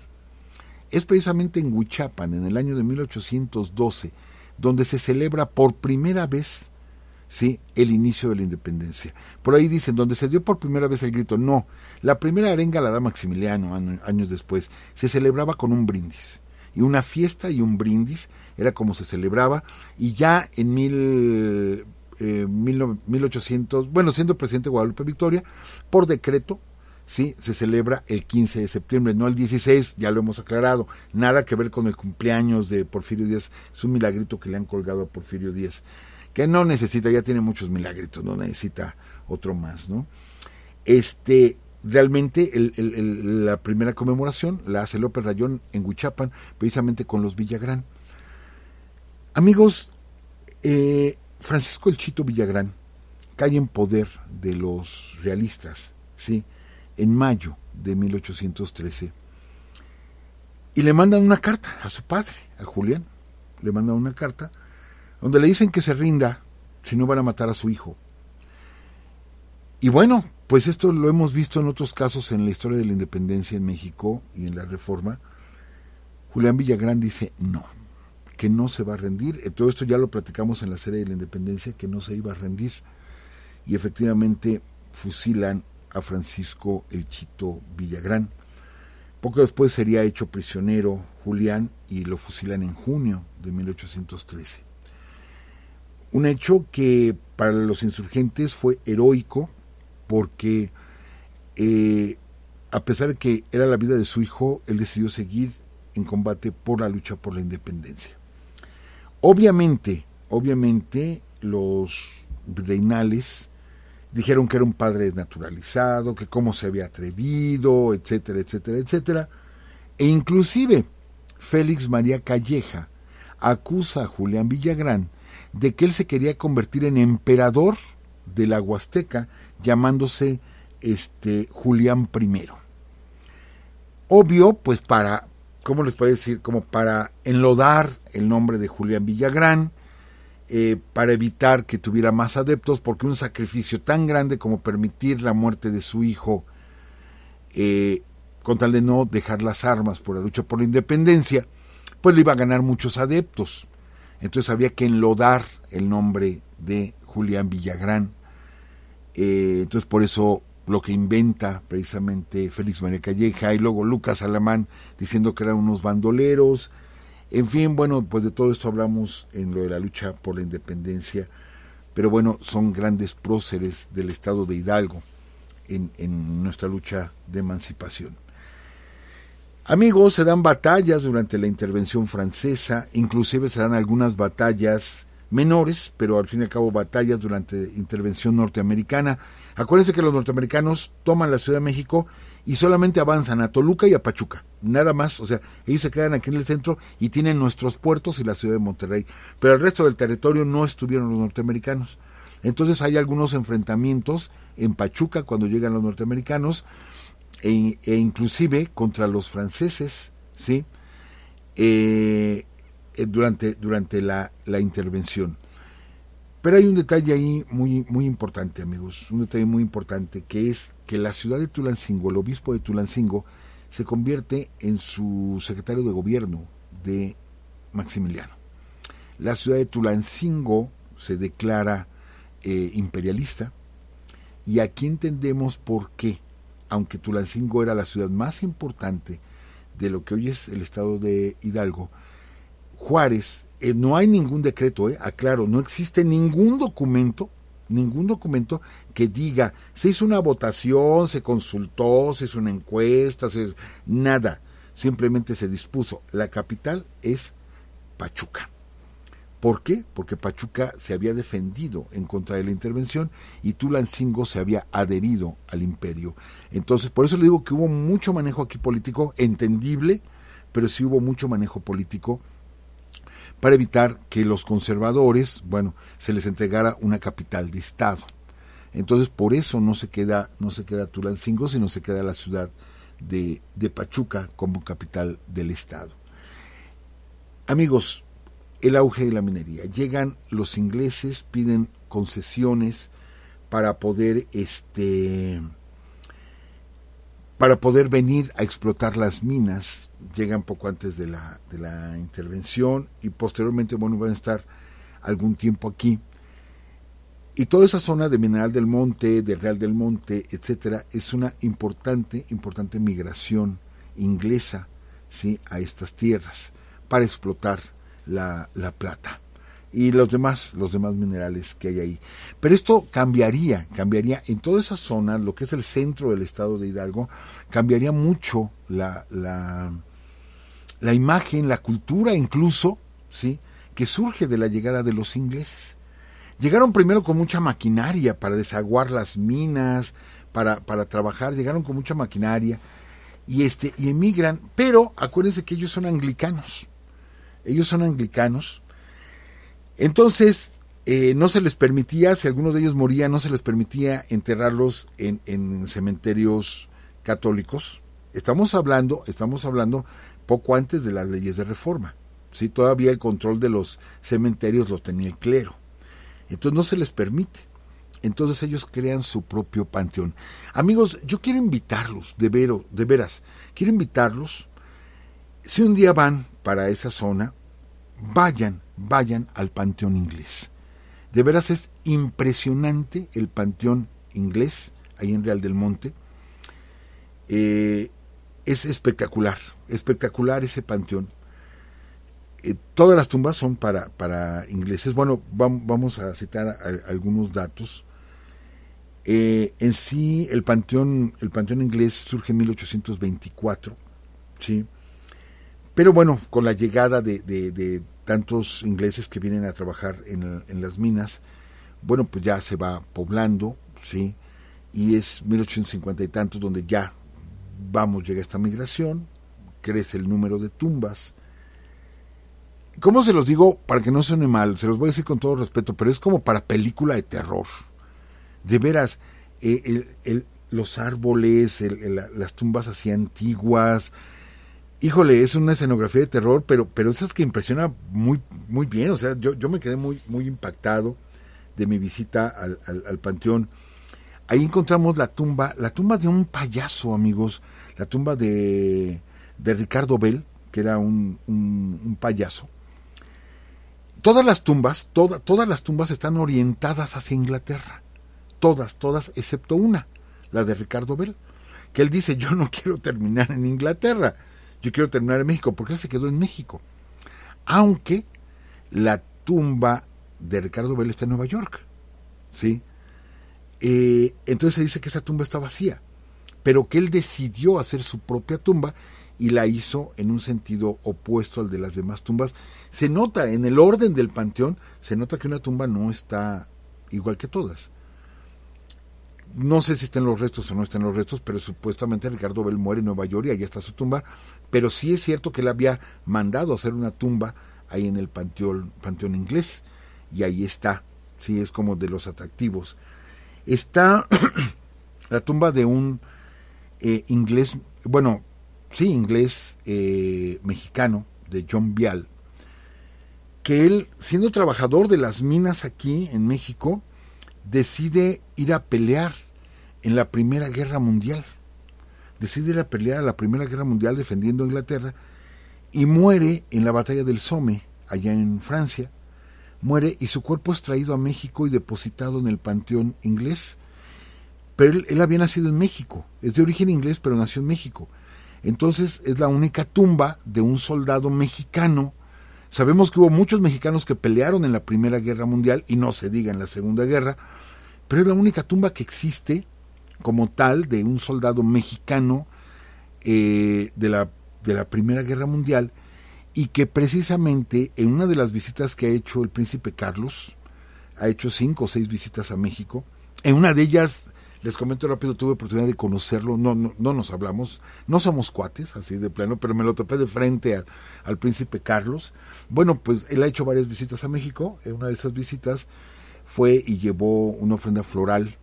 Es precisamente en Huichapan, en el año de 1812, donde se celebra por primera vez, ¿sí?, el inicio de la independencia. Por ahí dicen, donde se dio por primera vez el grito. No, la primera arenga la da Maximiliano años después. Se celebraba con un brindis. Y una fiesta y un brindis era como se celebraba. Y ya en 1800, bueno, siendo presidente Guadalupe Victoria, por decreto, sí, se celebra el 15 de septiembre, no el 16, ya lo hemos aclarado, nada que ver con el cumpleaños de Porfirio Díaz, es un milagrito que le han colgado a Porfirio Díaz, que no necesita, ya tiene muchos milagritos, no necesita otro más, ¿no? Realmente la primera conmemoración la hace López Rayón en Huichapan, precisamente con los Villagrán. Amigos, Francisco El Chito Villagrán cae en poder de los realistas, ¿sí?, en mayo de 1813, y le mandan una carta a su padre, a Julián. Le mandan una carta donde le dicen que se rinda, si no van a matar a su hijo. Y bueno, pues esto lo hemos visto en otros casos en la historia de la independencia en México y en la Reforma. Julián Villagrán dice no, que no se va a rendir. Todo esto ya lo platicamos en la serie de la independencia, que no se iba a rendir. Y efectivamente fusilan a Francisco El Chito Villagrán. Poco después sería hecho prisionero Julián y lo fusilan en junio de 1813. Un hecho que para los insurgentes fue heroico, porque a pesar de que era la vida de su hijo, él decidió seguir en combate por la lucha por la independencia. Obviamente los virreinales dijeron que era un padre desnaturalizado, que cómo se había atrevido, etcétera, etcétera, etcétera. E inclusive Félix María Calleja acusa a Julián Villagrán de que él se quería convertir en emperador de la Huasteca, llamándose Julián I. Obvio, pues para, ¿cómo les puedo decir? Como para enlodar el nombre de Julián Villagrán, para evitar que tuviera más adeptos, porque un sacrificio tan grande como permitir la muerte de su hijo, con tal de no dejar las armas por la lucha por la independencia, pues le iba a ganar muchos adeptos. Entonces había que enlodar el nombre de Julián Villagrán. Entonces por eso lo que inventa precisamente Félix María Calleja, y luego Lucas Alamán diciendo que eran unos bandoleros. En fin, bueno, pues de todo esto hablamos en lo de la lucha por la independencia, pero bueno, son grandes próceres del estado de Hidalgo en nuestra lucha de emancipación. Amigos, se dan batallas durante la intervención francesa, inclusive se dan algunas batallas menores, pero al fin y al cabo batallas durante la intervención norteamericana. Acuérdense que los norteamericanos toman la Ciudad de México y solamente avanzan a Toluca y a Pachuca, nada más. O sea, ellos se quedan aquí en el centro y tienen nuestros puertos y la ciudad de Monterrey, pero el resto del territorio no estuvieron los norteamericanos. Entonces hay algunos enfrentamientos en Pachuca cuando llegan los norteamericanos, e inclusive contra los franceses, ¿sí? Durante la intervención. Pero hay un detalle ahí muy, muy importante, amigos, un detalle muy importante, que es que la ciudad de Tulancingo, el obispo de Tulancingo, se convierte en su secretario de gobierno de Maximiliano. La ciudad de Tulancingo se declara imperialista, y aquí entendemos por qué, aunque Tulancingo era la ciudad más importante de lo que hoy es el estado de Hidalgo, Juárez, no hay ningún decreto, aclaro, no existe ningún documento que diga, se hizo una votación, se consultó, se hizo una encuesta, nada, simplemente se dispuso. La capital es Pachuca. ¿Por qué? Porque Pachuca se había defendido en contra de la intervención y Tulancingo se había adherido al imperio. Entonces, por eso le digo que hubo mucho manejo aquí político, entendible, pero sí hubo mucho manejo político para evitar que los conservadores, se les entregara una capital de estado. Entonces, por eso no se queda Tulancingo, sino se queda la ciudad de Pachuca como capital del estado. Amigos, el auge de la minería. Llegan los ingleses, piden concesiones para poder venir a explotar las minas. Llegan poco antes de la intervención y posteriormente van a estar algún tiempo aquí. Y toda esa zona de Mineral del Monte, de Real del Monte, etcétera, es una importante migración inglesa, ¿sí?, a estas tierras para explotar la plata y los demás minerales que hay ahí. Pero esto cambiaría en toda esa zona, lo que es el centro del estado de Hidalgo, cambiaría mucho la imagen, la cultura incluso, ¿sí?, que surge de la llegada de los ingleses. Llegaron primero con mucha maquinaria para desaguar las minas, para trabajar, llegaron con mucha maquinaria y emigran, pero acuérdense que ellos son anglicanos. Entonces No se les permitía, si alguno de ellos moría, no se les permitía enterrarlos en cementerios católicos. Estamos hablando poco antes de las leyes de reforma. ¿Sí? Todavía el control de los cementerios los tenía el clero. Entonces no se les permite. Entonces ellos crean su propio panteón. Amigos, yo quiero invitarlos, de veras, quiero invitarlos. Si un día van para esa zona, vayan al Panteón Inglés. De veras es impresionante el Panteón Inglés, ahí en Real del Monte. Es espectacular ese panteón. Todas las tumbas son para ingleses. Bueno, vamos a citar algunos datos. En sí, el panteón inglés surge en 1824, ¿sí? Pero bueno, con la llegada de tantos ingleses que vienen a trabajar en las minas, bueno, pues ya se va poblando, ¿sí? Y es 1850 y tantos donde ya, llega esta migración, crece el número de tumbas. ¿Cómo se los digo? Para que no suene mal, se los voy a decir con todo respeto, pero es como para película de terror. De veras, los árboles, las tumbas así antiguas. Híjole, es una escenografía de terror, pero esas que impresiona muy, muy bien. O sea, yo me quedé muy, muy impactado de mi visita al panteón. Ahí encontramos la tumba de un payaso, amigos. La tumba de Ricardo Bell, que era un payaso. Todas las tumbas están orientadas hacia Inglaterra. Todas, excepto una, la de Ricardo Bell, que él dice, yo no quiero terminar en Inglaterra, yo quiero terminar en México, porque él se quedó en México. Aunque la tumba de Ricardo Bell está en Nueva York, ¿sí? Entonces se dice que esa tumba está vacía, pero que él decidió hacer su propia tumba y la hizo en un sentido opuesto al de las demás tumbas. Se nota en el orden del panteón, se nota que una tumba no está igual que todas. No sé si están los restos o no están los restos, pero supuestamente Ricardo Bell muere en Nueva York y ahí está su tumba, pero sí es cierto que él había mandado hacer una tumba ahí en el panteón inglés, y ahí está, sí, es como de los atractivos. Está la tumba de un inglés mexicano, de John Vial, que él, siendo trabajador de las minas aquí en México, decide ir a pelear en la Primera Guerra Mundial. Decide ir a pelear a la Primera Guerra Mundial defendiendo a Inglaterra y muere en la batalla del Somme, allá en Francia. Muere y su cuerpo es traído a México y depositado en el Panteón Inglés. Pero él había nacido en México, es de origen inglés, pero nació en México. Entonces es la única tumba de un soldado mexicano. Sabemos que hubo muchos mexicanos que pelearon en la Primera Guerra Mundial, y no se diga en la Segunda Guerra, pero es la única tumba que existe como tal de un soldado mexicano de la Primera Guerra Mundial, y que precisamente en una de las visitas que ha hecho el príncipe Carlos, ha hecho 5 o 6 visitas a México, en una de ellas, les comento rápido, tuve oportunidad de conocerlo, no nos hablamos, no somos cuates, así de plano, pero me lo topé de frente al príncipe Carlos. Bueno, pues él ha hecho varias visitas a México. En una de esas visitas fue y llevó una ofrenda floral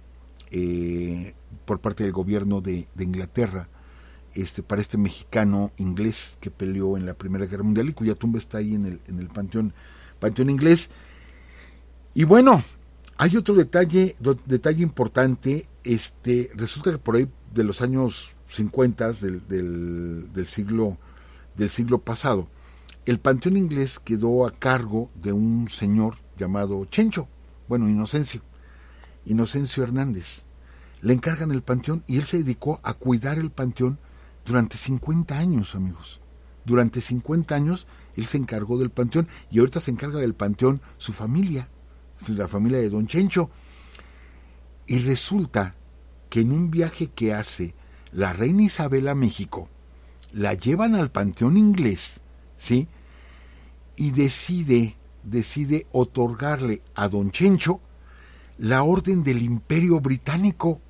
por parte del gobierno de Inglaterra para este mexicano inglés que peleó en la Primera Guerra Mundial y cuya tumba está ahí en el panteón inglés. Y bueno, hay otro detalle importante. Resulta que por ahí de los años 50 del siglo pasado, el Panteón Inglés quedó a cargo de un señor llamado Chencho, Inocencio Hernández. Le encargan el panteón y él se dedicó a cuidar el panteón durante 50 años, amigos. Durante 50 años él se encargó del panteón y ahorita se encarga del panteón su familia, la familia de don Chencho. Y resulta que en un viaje que hace la reina Isabel a México, la llevan al Panteón Inglés, ¿sí? Y decide otorgarle a don Chencho la Orden del Imperio Británico.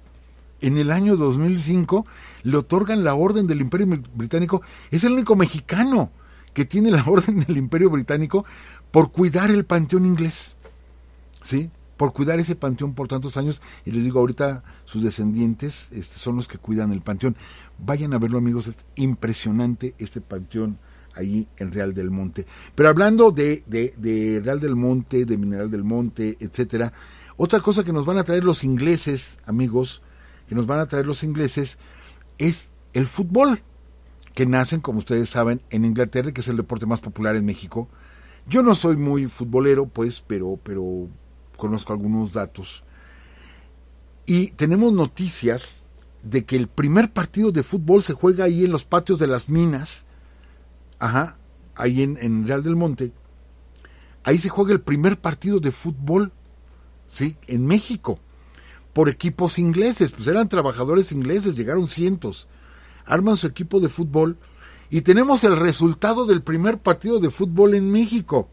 En el año 2005 le otorgan la Orden del Imperio Británico. Es el único mexicano que tiene la Orden del Imperio Británico por cuidar el Panteón Inglés. ¿sí? Por cuidar ese panteón por tantos años, y les digo, ahorita sus descendientes son los que cuidan el panteón. Vayan a verlo, amigos, es impresionante este panteón ahí en Real del Monte. Pero hablando de Real del Monte, de Mineral del Monte, etcétera, otra cosa que nos van a traer los ingleses, amigos, que nos van a traer los ingleses, es el fútbol, que nacen, como ustedes saben, en Inglaterra, que es el deporte más popular en México. Yo no soy muy futbolero, pues, pero conozco algunos datos. Y tenemos noticias de que el primer partido de fútbol se juega ahí en los patios de las minas, ahí en Real del Monte. Ahí se juega el primer partido de fútbol, ¿sí? En México, por equipos ingleses. Pues eran trabajadores ingleses, llegaron cientos. Arman su equipo de fútbol y tenemos el resultado del primer partido de fútbol en México,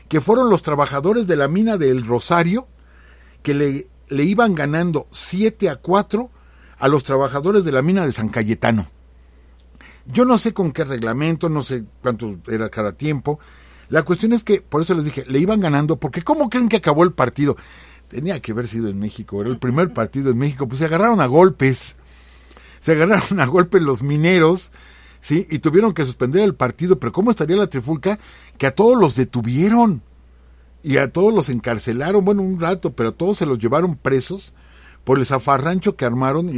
que fueron los trabajadores de la mina del Rosario, que le iban ganando 7-4 a los trabajadores de la mina de San Cayetano. Yo no sé con qué reglamento, no sé cuánto era cada tiempo. La cuestión es que, por eso les dije, le iban ganando, porque ¿cómo creen que acabó el partido? Tenía que haber sido en México, era el primer partido en México, pues se agarraron a golpes. Los mineros, ¿sí? Y tuvieron que suspender el partido, pero ¿cómo estaría la trifulca? Que a todos los detuvieron y a todos los encarcelaron, bueno, un rato, pero a todos se los llevaron presos por el zafarrancho que armaron,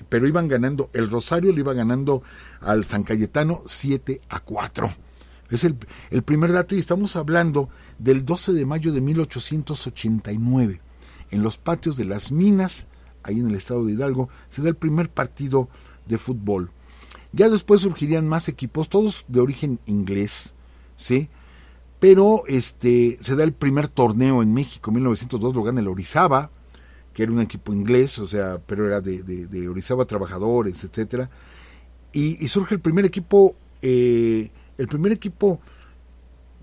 pero iban ganando, el Rosario le iba ganando al San Cayetano 7-4. Es el primer dato, y estamos hablando del 12 de mayo de 1889, en los patios de las minas, ahí en el estado de Hidalgo, se da el primer partido de fútbol. Ya después surgirían más equipos, todos de origen inglés, ¿sí? Pero se da el primer torneo en México, en 1902 lo gana el Orizaba, que era un equipo inglés, o sea, pero era de Orizaba Trabajadores, etcétera. Y surge el primer equipo,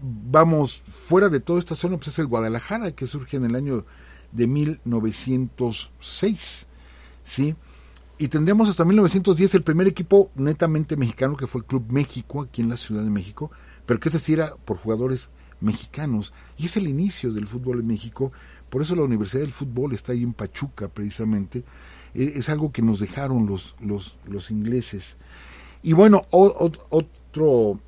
vamos, fuera de toda esta zona, pues es el Guadalajara, que surge en el año de 1906, ¿sí? Y tendríamos hasta 1910 el primer equipo netamente mexicano, que fue el Club México, aquí en la Ciudad de México, pero que ese sí era por jugadores mexicanos, y es el inicio del fútbol en México. Por eso la Universidad del Fútbol está ahí en Pachuca, precisamente. Es algo que nos dejaron los ingleses. Y bueno, otro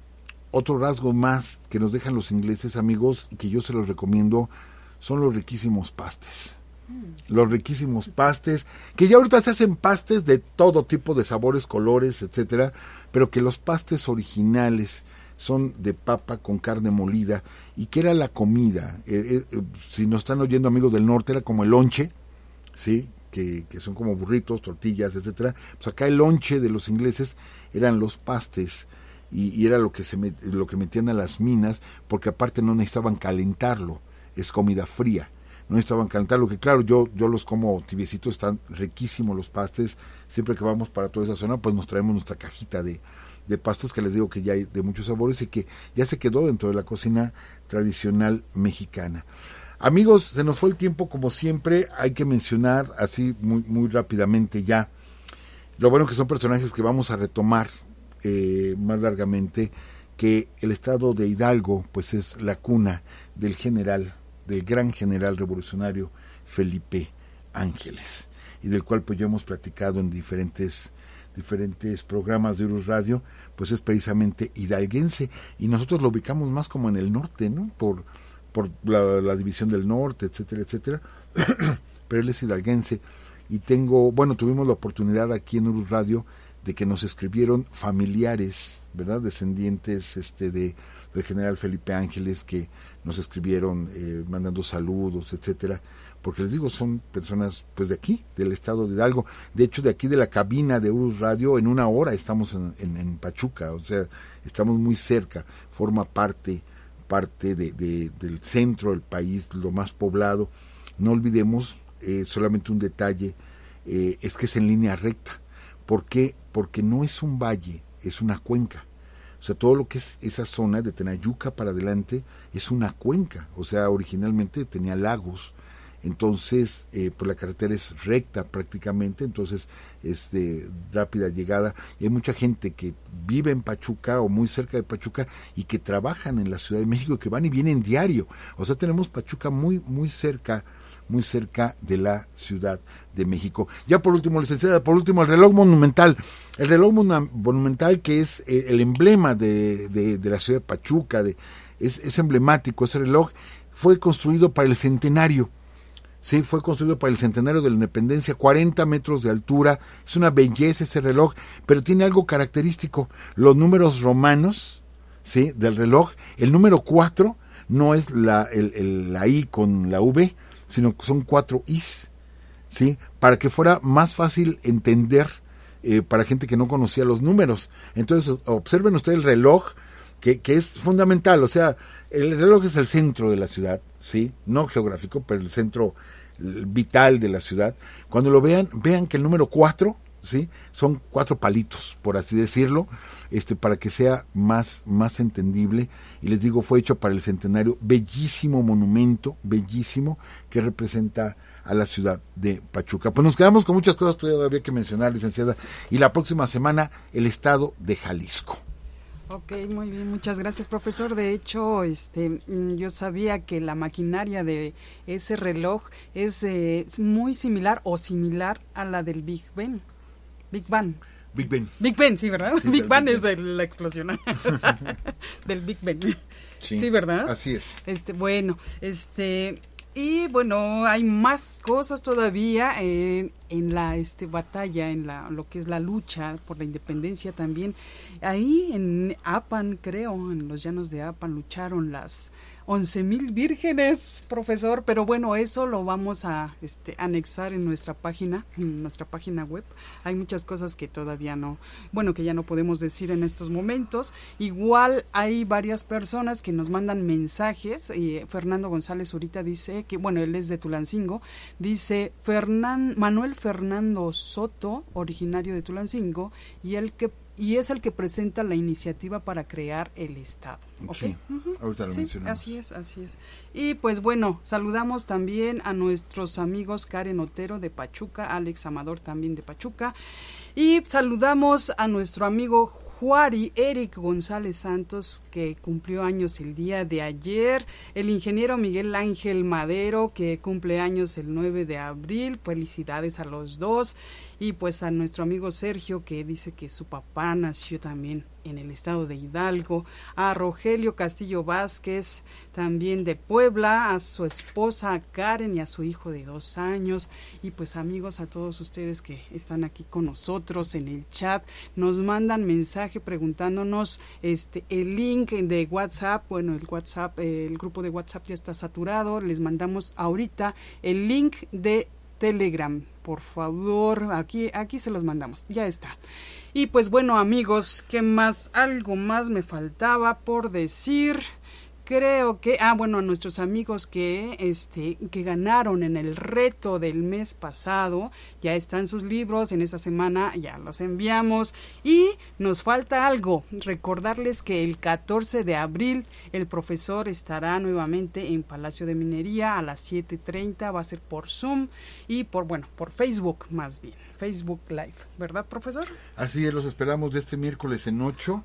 rasgo más que nos dejan los ingleses, amigos, y que yo se los recomiendo, son los riquísimos pastes. Los riquísimos pastes, que ya ahorita se hacen pastes de todo tipo de sabores, colores, etcétera, pero que los pastes originales son de papa con carne molida, y que era la comida, si nos están oyendo, amigos del norte, era como el lonche, ¿sí? Que son como burritos, tortillas, etcétera. Pues acá el lonche de los ingleses eran los pastes, y era lo que metían a las minas, porque aparte no necesitaban calentarlo, es comida fría, no necesitaban calentarlo, que claro, yo los como tibiecitos, están riquísimos los pastes. Siempre que vamos para toda esa zona, pues nos traemos nuestra cajita de pastas, que les digo que ya hay de muchos sabores y que ya se quedó dentro de la cocina tradicional mexicana. Amigos, se nos fue el tiempo como siempre. Hay que mencionar así muy rápidamente ya lo bueno que son personajes que vamos a retomar más largamente, que el estado de Hidalgo pues es la cuna del gran general revolucionario Felipe Ángeles, y del cual pues ya hemos platicado en diferentes programas de Urus Radio. Pues es precisamente hidalguense, y nosotros lo ubicamos más como en el norte, ¿no? Por la división del norte, etcétera, etcétera. Pero él es hidalguense, y tuvimos la oportunidad aquí en Urus Radio de que nos escribieron familiares, ¿verdad? Descendientes del general Felipe Ángeles, que nos escribieron mandando saludos, etcétera, porque les digo, son personas pues de aquí, del estado de Hidalgo. De hecho, de aquí de la cabina de Urus Radio, en una hora estamos en Pachuca, o sea, estamos muy cerca, forma parte del centro del país, lo más poblado. No olvidemos, solamente un detalle, es que es en línea recta. ¿Por qué? Porque no es un valle, es una cuenca. O sea, todo lo que es esa zona de Tenayuca para adelante es una cuenca. O sea, originalmente tenía lagos. Entonces, pues la carretera es recta prácticamente, entonces es de rápida llegada. Y hay mucha gente que vive en Pachuca o muy cerca de Pachuca y que trabajan en la Ciudad de México, que van y vienen diario. O sea, tenemos Pachuca muy cerca muy cerca de la Ciudad de México. Ya por último, licenciada, el reloj monumental. El reloj monumental, que es el emblema de la ciudad de Pachuca, es emblemático. Ese reloj fue construido para el centenario. Sí, fue construido para el centenario de la independencia, 40 metros de altura. Es una belleza ese reloj, pero tiene algo característico. Los números romanos, sí, del reloj, el número 4 no es la I con la V, sino que son 4 Is, ¿sí? Para que fuera más fácil entender para gente que no conocía los números. Entonces, observen ustedes el reloj, que es fundamental. O sea, el reloj es el centro de la ciudad, ¿sí? No geográfico, pero el centro vital de la ciudad. Cuando lo vean que el número 4, ¿sí? Son 4 palitos, por así decirlo, para que sea más entendible. Y les digo, fue hecho para el centenario, bellísimo monumento, bellísimo, que representa a la ciudad de Pachuca. Pues nos quedamos con muchas cosas todavía que mencionar, licenciada, y la próxima semana el estado de Jalisco. Ok, muy bien, muchas gracias, profesor. De hecho, yo sabía que la maquinaria de ese reloj es muy similar a la del Big Ben. Big Ben, sí, ¿verdad? Sí, Big Ben es la explosión del Big Ben. Sí, ¿verdad? Así es. Y bueno, hay más cosas todavía en la batalla, en lo que es la lucha por la independencia también. Ahí en Apan, creo, en los llanos de Apan, lucharon las 11,000 vírgenes, profesor, pero bueno, eso lo vamos a anexar en nuestra página web. Hay muchas cosas que todavía que ya no podemos decir en estos momentos. Igual hay varias personas que nos mandan mensajes. Fernando González ahorita dice que, él es de Tulancingo, dice Manuel Fernando Soto, originario de Tulancingo, y es el que presenta la iniciativa para crear el Estado. ¿Okay? Sí, ahorita lo mencionamos. Así es. Y pues bueno, saludamos también a nuestros amigos Karen Otero de Pachuca, Alex Amador también de Pachuca, y saludamos a nuestro amigo Juari Eric González Santos, que cumplió años el día de ayer, el ingeniero Miguel Ángel Madero, que cumple años el 9 de abril, felicidades a los dos, y pues a nuestro amigo Sergio, que dice que su papá nació también en el estado de Hidalgo, a Rogelio Castillo Vázquez, también de Puebla, a su esposa Karen y a su hijo de 2 años, y pues amigos, a todos ustedes que están aquí con nosotros en el chat, nos mandan mensaje preguntándonos el link de WhatsApp. Bueno, el grupo de WhatsApp ya está saturado, les mandamos ahorita el link de Telegram, por favor, aquí se los mandamos, ya está. Y pues bueno, amigos, ¿qué más? Algo más me faltaba por decir. Creo que, a nuestros amigos que ganaron en el reto del mes pasado, ya están sus libros, en esta semana ya los enviamos, y nos falta algo, recordarles que el 14 de abril el profesor estará nuevamente en Palacio de Minería a las 7:30, va a ser por Zoom y por Facebook más bien, Facebook Live, ¿verdad, profesor? Así es, los esperamos de este miércoles en 8.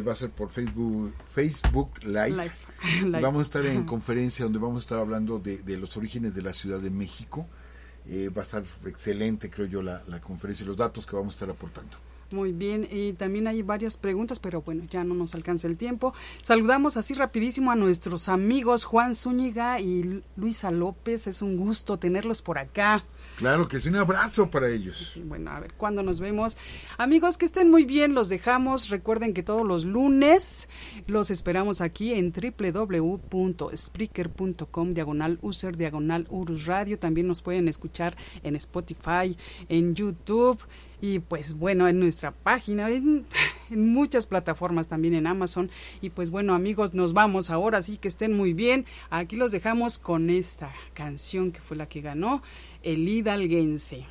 Va a ser por Facebook Live. Vamos a estar en conferencia donde vamos a estar hablando de los orígenes de la Ciudad de México. Va a estar excelente, creo yo, la conferencia y los datos que vamos a estar aportando. Muy bien, y también hay varias preguntas, pero bueno, ya no nos alcanza el tiempo. Saludamos así rapidísimo a nuestros amigos Juan Zúñiga y Luisa López, es un gusto tenerlos por acá. Claro que sí, un abrazo para ellos. Bueno, a ver, ¿cuándo nos vemos? Amigos, que estén muy bien, los dejamos. Recuerden que todos los lunes los esperamos aquí en www.spreaker.com/user/Urus Radio. También nos pueden escuchar en Spotify, en YouTube y pues bueno, en nuestra página, en muchas plataformas, también en Amazon. Y pues bueno, amigos, nos vamos ahora, sí, que estén muy bien. Aquí los dejamos con esta canción que fue la que ganó, El Hidalguense.